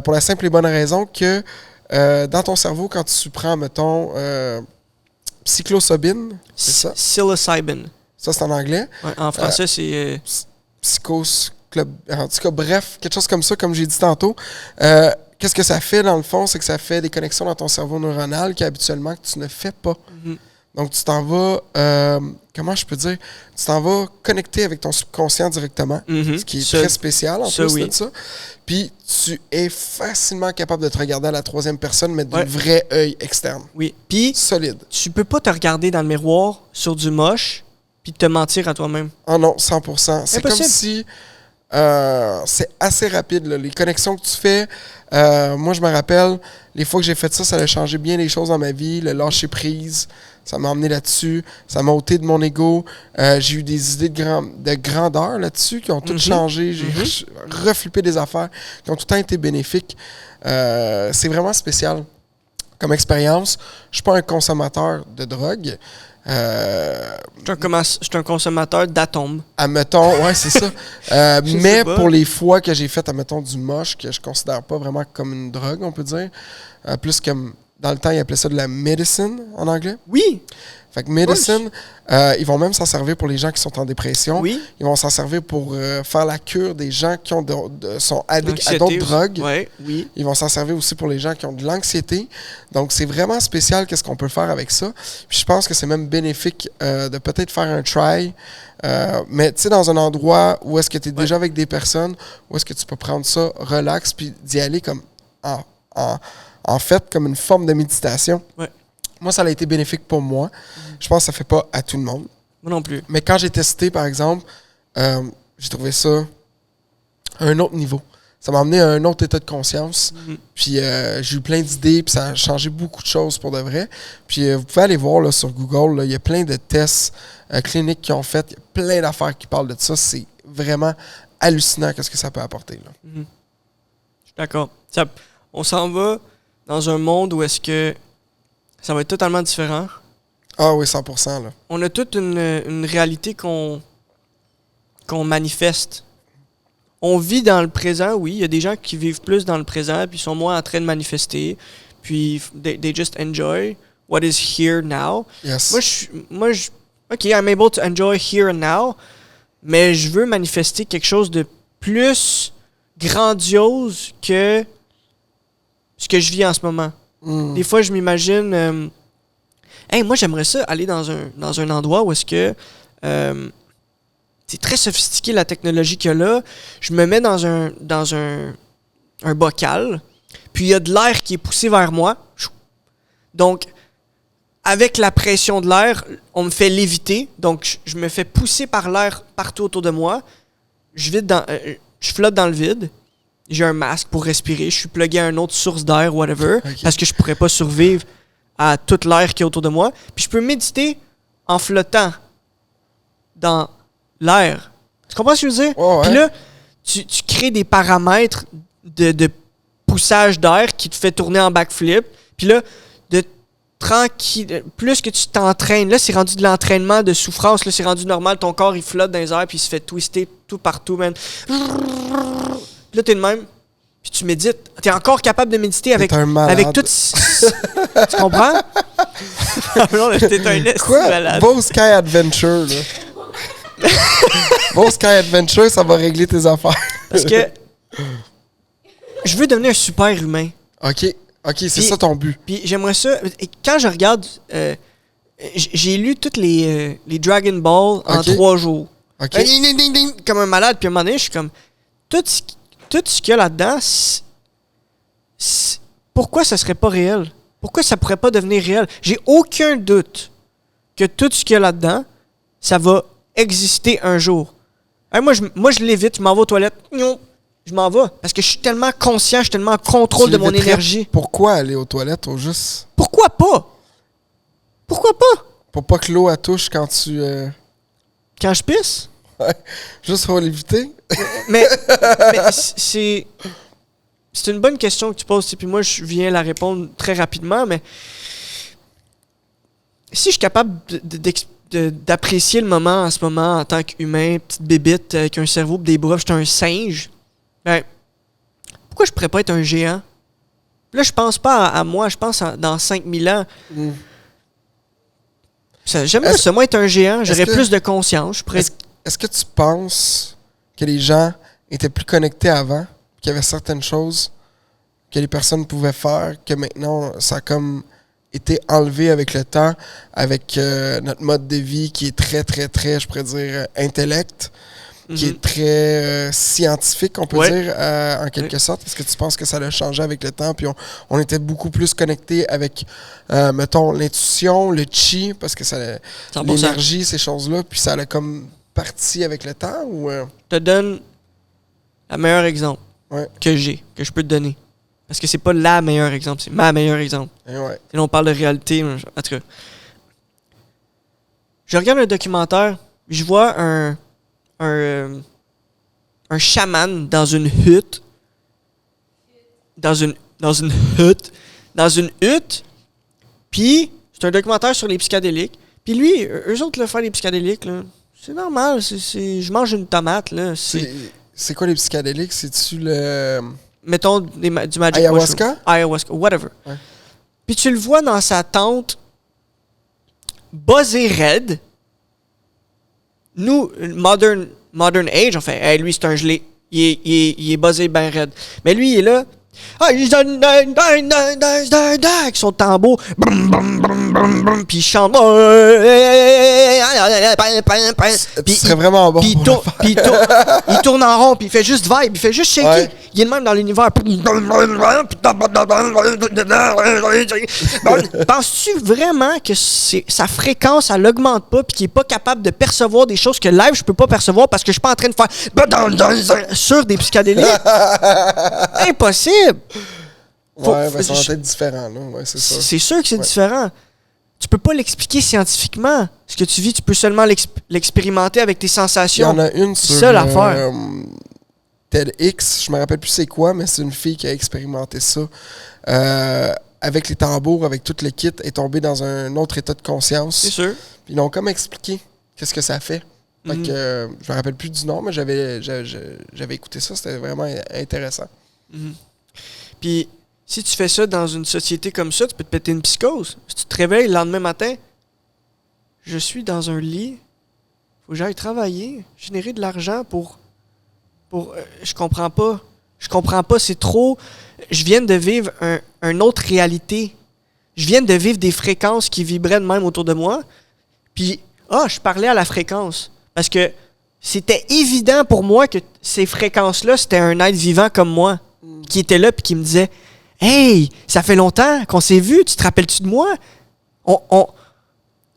pour la simple et bonne raison que dans ton cerveau, quand tu prends, mettons, psilocybine, c'est ça? Psilocybin. Ça, c'est en anglais. Ouais, en français, c'est... En tout cas, bref, quelque chose comme ça, comme j'ai dit tantôt. Qu'est-ce que ça fait, dans le fond? C'est que ça fait des connexions dans ton cerveau neuronal qu'habituellement, tu ne fais pas. Mhm. Donc, tu t'en vas... comment je peux dire? Tu t'en vas connecter avec ton subconscient directement, Mhm. ce qui est Ça, très spécial en ça, plus oui. de ça. Puis, tu es facilement capable de te regarder à la troisième personne, mais d'un Ouais. vrai œil externe. Oui. Puis, Solide. tu peux pas te regarder dans le miroir sur du moche puis te mentir à toi-même. Ah non, 100%. C'est comme Impossible. si... c'est assez rapide, là. Les connexions que tu fais. Moi, je me rappelle, les fois que j'ai fait ça, ça a changé bien les choses dans ma vie. Le lâcher prise, ça m'a emmené là-dessus. Ça m'a ôté de mon ego. J'ai eu des idées de grandeur là-dessus qui ont toutes changé. J'ai reflippé des affaires qui ont tout le temps été bénéfiques. C'est vraiment spécial comme expérience. Je suis pas un consommateur de drogue. Je suis un consommateur d'atomes. Admettons, ouais, c'est ça. Je Mais sais pas. pour les fois que j'ai fait, admettons, du moche, que je considère pas vraiment comme une drogue, on peut dire, plus comme, dans le temps, ils appelaient ça de la medicine en anglais. Oui. Fait que medicine, ils vont même s'en servir pour les gens qui sont en dépression. Oui. Ils vont s'en servir pour faire la cure des gens qui ont sont addicts à L'anxiété d'autres aussi. drogues. Ouais, oui. Ils vont s'en servir aussi pour les gens qui ont de l'anxiété. Donc, c'est vraiment spécial qu'est-ce qu'on peut faire avec ça. Puis, je pense que c'est même bénéfique de peut-être faire un try. Mais, tu sais, dans un endroit où est-ce que tu es déjà avec des personnes, où est-ce que tu peux prendre ça, relax, puis d'y aller comme en fait, comme une forme de méditation. Ouais. Moi, ça a été bénéfique pour moi. Je pense que ça ne fait pas à tout le monde. Moi non plus. Mais quand j'ai testé, par exemple, j'ai trouvé ça à un autre niveau. Ça m'a amené à un autre état de conscience. Puis j'ai eu plein d'idées, puis ça a changé beaucoup de choses pour de vrai. Puis vous pouvez aller voir là, sur Google, là, il y a plein de tests cliniques qui ont fait. Il y a plein d'affaires qui parlent de ça. C'est vraiment hallucinant qu'est-ce que ça peut apporter. Là. Je suis d'accord. On s'en va dans un monde où est-ce que ça va être totalement différent. Ah oui, 100%. Là. On a toute une réalité qu'on manifeste. On vit dans le présent, oui. Il y a des gens qui vivent plus dans le présent, puis sont moins en train de manifester. Puis, they just enjoy what is here now. Yes. OK, I'm able to enjoy here and now, mais je veux manifester quelque chose de plus grandiose que ce que je vis en ce moment. Des fois, je m'imagine Hey, moi, j'aimerais ça aller dans un endroit où est-ce que c'est très sophistiqué la technologie qu'il y a là. Je me mets dans un bocal, puis il y a de l'air qui est poussé vers moi. Donc, avec la pression de l'air, on me fait léviter. Donc, je me fais pousser par l'air partout autour de moi. Je flotte dans le vide. J'ai un masque pour respirer. Je suis plugué à une autre source d'air, whatever, parce que je pourrais pas survivre à toute l'air qui est autour de moi. Puis je peux méditer en flottant dans l'air. Tu comprends ce que je veux dire? Ouais. Puis là, tu crées des paramètres de poussage d'air qui te fait tourner en backflip. Puis là, tranquille, plus que tu t'entraînes, là, c'est rendu de l'entraînement de souffrance. Là, c'est rendu normal. Ton corps, il flotte dans les airs puis il se fait twister tout partout, man. Là, t'es de même. Puis tu médites. T'es encore capable de méditer avec tout. Tu comprends? Non, t'es un esti malade. Beau Sky Adventure, là. Beau Sky Adventure, ça va régler tes affaires. Parce que je veux devenir un super humain. OK, c'est ça ton but. Puis j'aimerais ça. Et quand je regarde, j'ai lu toutes les Dragon Ball en 3 jours. OK. Comme un malade. Puis à un moment donné, je suis comme. Tout ce qu'il y a là-dedans, pourquoi ça serait pas réel? Pourquoi ça pourrait pas devenir réel? J'ai aucun doute que tout ce qu'il y a là-dedans, ça va exister un jour. Hey, moi, je l'évite, je m'en vais aux toilettes. Non, je m'en vais. Parce que je suis tellement conscient, je suis tellement en contrôle de mon énergie. Pourquoi aller aux toilettes au juste? Pourquoi pas? Pourquoi pas? Pour pas que l'eau elle touche quand tu... Quand je pisse? Ouais. Juste pour l'éviter? mais c'est une bonne question que tu poses. Puis moi, je viens la répondre très rapidement, mais si je suis capable d'apprécier le moment en ce moment en tant qu'humain, petite bébite avec un cerveau et des bras, je suis un singe, ben, pourquoi je pourrais pas être un géant? Là, je pense pas à moi, je pense dans 5000 ans. J'aimerais ça, moi, être un géant. J'aurais plus de conscience. Est-ce que tu penses que les gens étaient plus connectés avant, qu'il y avait certaines choses que les personnes pouvaient faire, que maintenant, ça a comme été enlevé avec le temps, avec notre mode de vie qui est très, très, très, je pourrais dire, intellect, qui est très scientifique, on peut dire, en quelque sorte. Est-ce que tu penses que ça a changé avec le temps, puis on était beaucoup plus connectés avec, mettons, l'intuition, le chi, parce que ça, l'énergie, ces choses-là, puis ça a comme parti avec le temps, ou... Je te donne le meilleur exemple que je peux te donner. Parce que c'est pas la meilleure exemple, c'est ma meilleure exemple. Et là, on parle de réalité. En tout cas, je regarde un documentaire, je vois un chaman dans une hutte. Dans une hutte. Puis, c'est un documentaire sur les psychédéliques. Puis lui, eux autres, faire les psychédéliques, là, c'est normal. Je mange une tomate, là. C'est quoi les psychédéliques? C'est-tu le... Mettons du magic ayahuasca? Mushroom. Ayahuasca, whatever. Ouais. Puis tu le vois dans sa tente, buzzé raide. Nous, modern age, on fait, hey, lui, c'est un gelé. Il est buzzé bien raide. Mais lui, il est là. Avec son tambour. Puis il chante. Puis serait vraiment bon. Puis il tourne en rond. Puis il fait juste vibe. Il fait juste shaker. Ouais. Il est le même dans l'univers. Penses-tu vraiment que sa fréquence, elle augmente pas puis qu'il est pas capable de percevoir des choses que live, je peux pas percevoir parce que je suis pas en train de faire sur des psychédéliques? Impossible! Ça va être différent, là. Ouais, c'est ça. C'est sûr que c'est différent. Tu peux pas l'expliquer scientifiquement. Ce que tu vis, tu peux seulement l'expérimenter avec tes sensations. Il y en a une sur TEDx, je me rappelle plus c'est quoi, mais c'est une fille qui a expérimenté ça. Avec les tambours, avec tout le kit, est tombée dans un autre état de conscience. C'est sûr. Puis ils l'ont comme expliqué qu'est-ce que ça fait. Fait que, je me rappelle plus du nom, mais j'avais écouté ça, c'était vraiment intéressant. Puis, si tu fais ça dans une société comme ça, tu peux te péter une psychose. Si tu te réveilles le lendemain matin, je suis dans un lit, faut que j'aille travailler, générer de l'argent pour je comprends pas. Je comprends pas, c'est trop... Je viens de vivre une autre réalité. je viens de vivre des fréquences qui vibraient de même autour de moi. Puis, je parlais à la fréquence. Parce que c'était évident pour moi que ces fréquences-là, c'était un être vivant comme moi, qui était là puis qui me disait « Hey, ça fait longtemps qu'on s'est vus, tu te rappelles-tu de moi?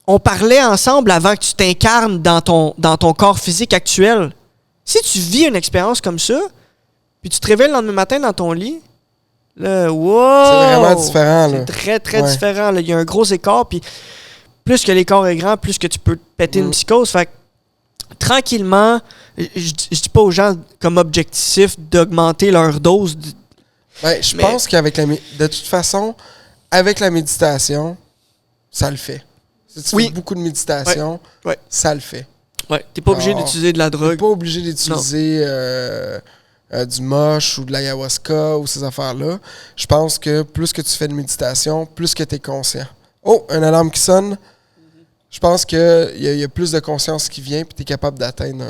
On parlait ensemble avant que tu t'incarnes dans ton corps physique actuel. Si tu vis une expérience comme ça, puis tu te réveilles le lendemain matin dans ton lit, là, wow! C'est vraiment différent, là. C'est très, très différent. Là. Il y a un gros écart, puis plus que l'écart est grand, plus que tu peux te péter une psychose. Fait que, tranquillement, je dis pas aux gens comme objectif d'augmenter leur dose. Je pense qu'avec de toute façon, avec la méditation, ça le fait. Si tu fais beaucoup de méditation, ça le fait. Ouais, t'es pas obligé d'utiliser de la drogue. T'es pas obligé d'utiliser du moche ou de l'ayahuasca ou ces affaires-là. Je pense que plus que tu fais de méditation, plus que t'es conscient. Oh, une alarme qui sonne. Je pense qu'il y a plus de conscience qui vient, puis tu es capable d'atteindre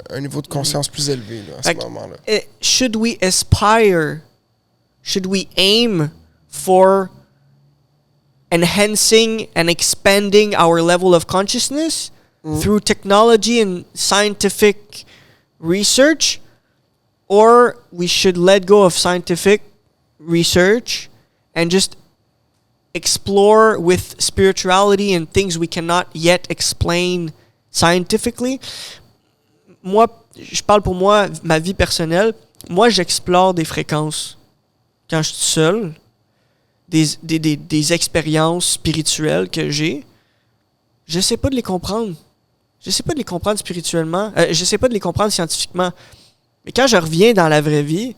un niveau de conscience plus élevé là, à ce moment-là. Should we aspire, should we aim for enhancing and expanding our level of consciousness through technology and scientific research, or we should let go of scientific research and just explore with spirituality and things we cannot yet explain scientifically? Moi, je parle pour moi, ma vie personnelle. Moi, j'explore des fréquences quand je suis seul, des expériences spirituelles que j'ai. Je sais pas de les comprendre. Je sais pas de les comprendre spirituellement. Je sais pas de les comprendre scientifiquement. Mais quand je reviens dans la vraie vie,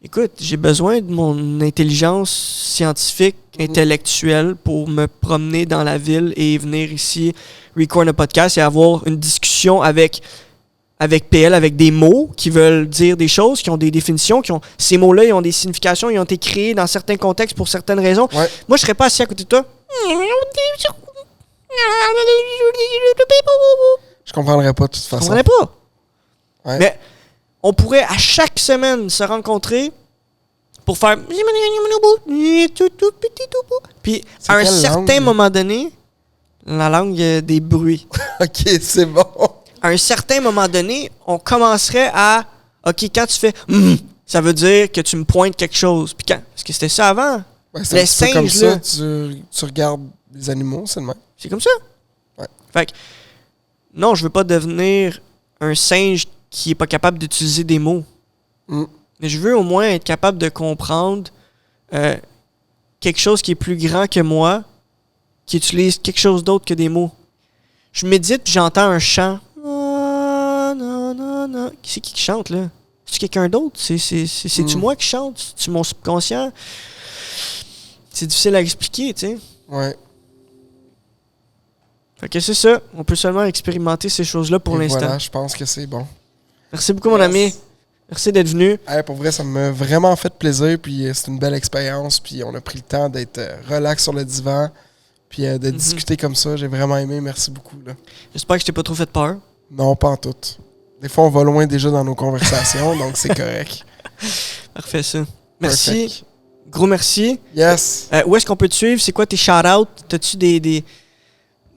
écoute, j'ai besoin de mon intelligence scientifique, intellectuelle pour me promener dans la ville et venir ici, record un podcast et avoir une discussion avec PL, avec des mots qui veulent dire des choses, qui ont des définitions, ces mots-là, ils ont des significations, ils ont été créés dans certains contextes pour certaines raisons. Ouais. Moi, je serais pas assis à côté de toi. Je comprendrais pas de toute façon. Je comprendrais pas. Ouais. Mais on pourrait à chaque semaine se rencontrer pour faire... Puis à un certain moment donné, la langue des bruits. OK, c'est bon. À un certain moment donné, on commencerait à... OK, quand tu fais... ça veut dire que tu me pointes quelque chose. Puis quand... Parce que c'était ça avant. C'est les un petit peu comme singes, là. ça, tu regardes les animaux, c'est le même. C'est comme ça. Ouais. Fait que... Non, je veux pas devenir un singe qui est pas capable d'utiliser des mots. Mais je veux au moins être capable de comprendre quelque chose qui est plus grand que moi, qui utilise quelque chose d'autre que des mots. Je médite puis j'entends un chant. C'est qui chante, là? C'est-tu quelqu'un d'autre? C'est-tu moi qui chante? C'est-tu mon subconscient? C'est difficile à expliquer, tu sais. Ouais. Fait que c'est ça. On peut seulement expérimenter ces choses-là pour l'instant. Voilà, je pense que c'est bon. Merci beaucoup, mon ami. Merci d'être venu. Hey, pour vrai, ça m'a vraiment fait plaisir. Puis c'est une belle expérience. Puis on a pris le temps d'être relax sur le divan. Puis de discuter comme ça. J'ai vraiment aimé. Merci beaucoup. Là. J'espère que je t'ai pas trop fait peur. Non, pas en tout. Des fois, on va loin déjà dans nos conversations. Donc c'est correct. Parfait, ça. Merci. Perfect. Gros merci. Yes. Où est-ce qu'on peut te suivre? C'est quoi tes shout-outs? T'as-tu des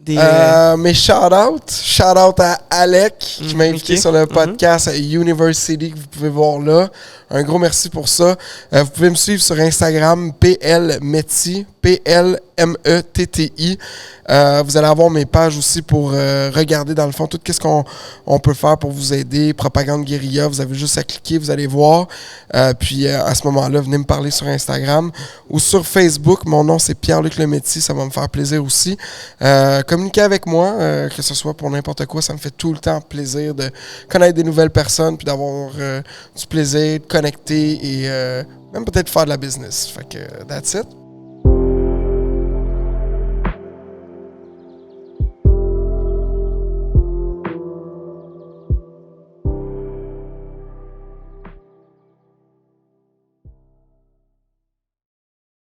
mes shout-out à Alec qui m'a invité sur le podcast University que vous pouvez voir là. Un gros merci pour ça. Vous pouvez me suivre sur Instagram PLMetti, PLMETTI. Vous allez avoir mes pages aussi pour regarder dans le fond tout ce qu'on peut faire pour vous aider. Propagande guérilla, vous avez juste à cliquer, vous allez voir. Puis à ce moment-là, venez me parler sur Instagram ou sur Facebook. Mon nom c'est Pierre-Luc Lemetti, ça va me faire plaisir aussi. Communiquez avec moi, que ce soit pour n'importe quoi, ça me fait tout le temps plaisir de connaître des nouvelles personnes puis d'avoir du plaisir, de connecter et même peut-être faire de la business. Fait que that's it.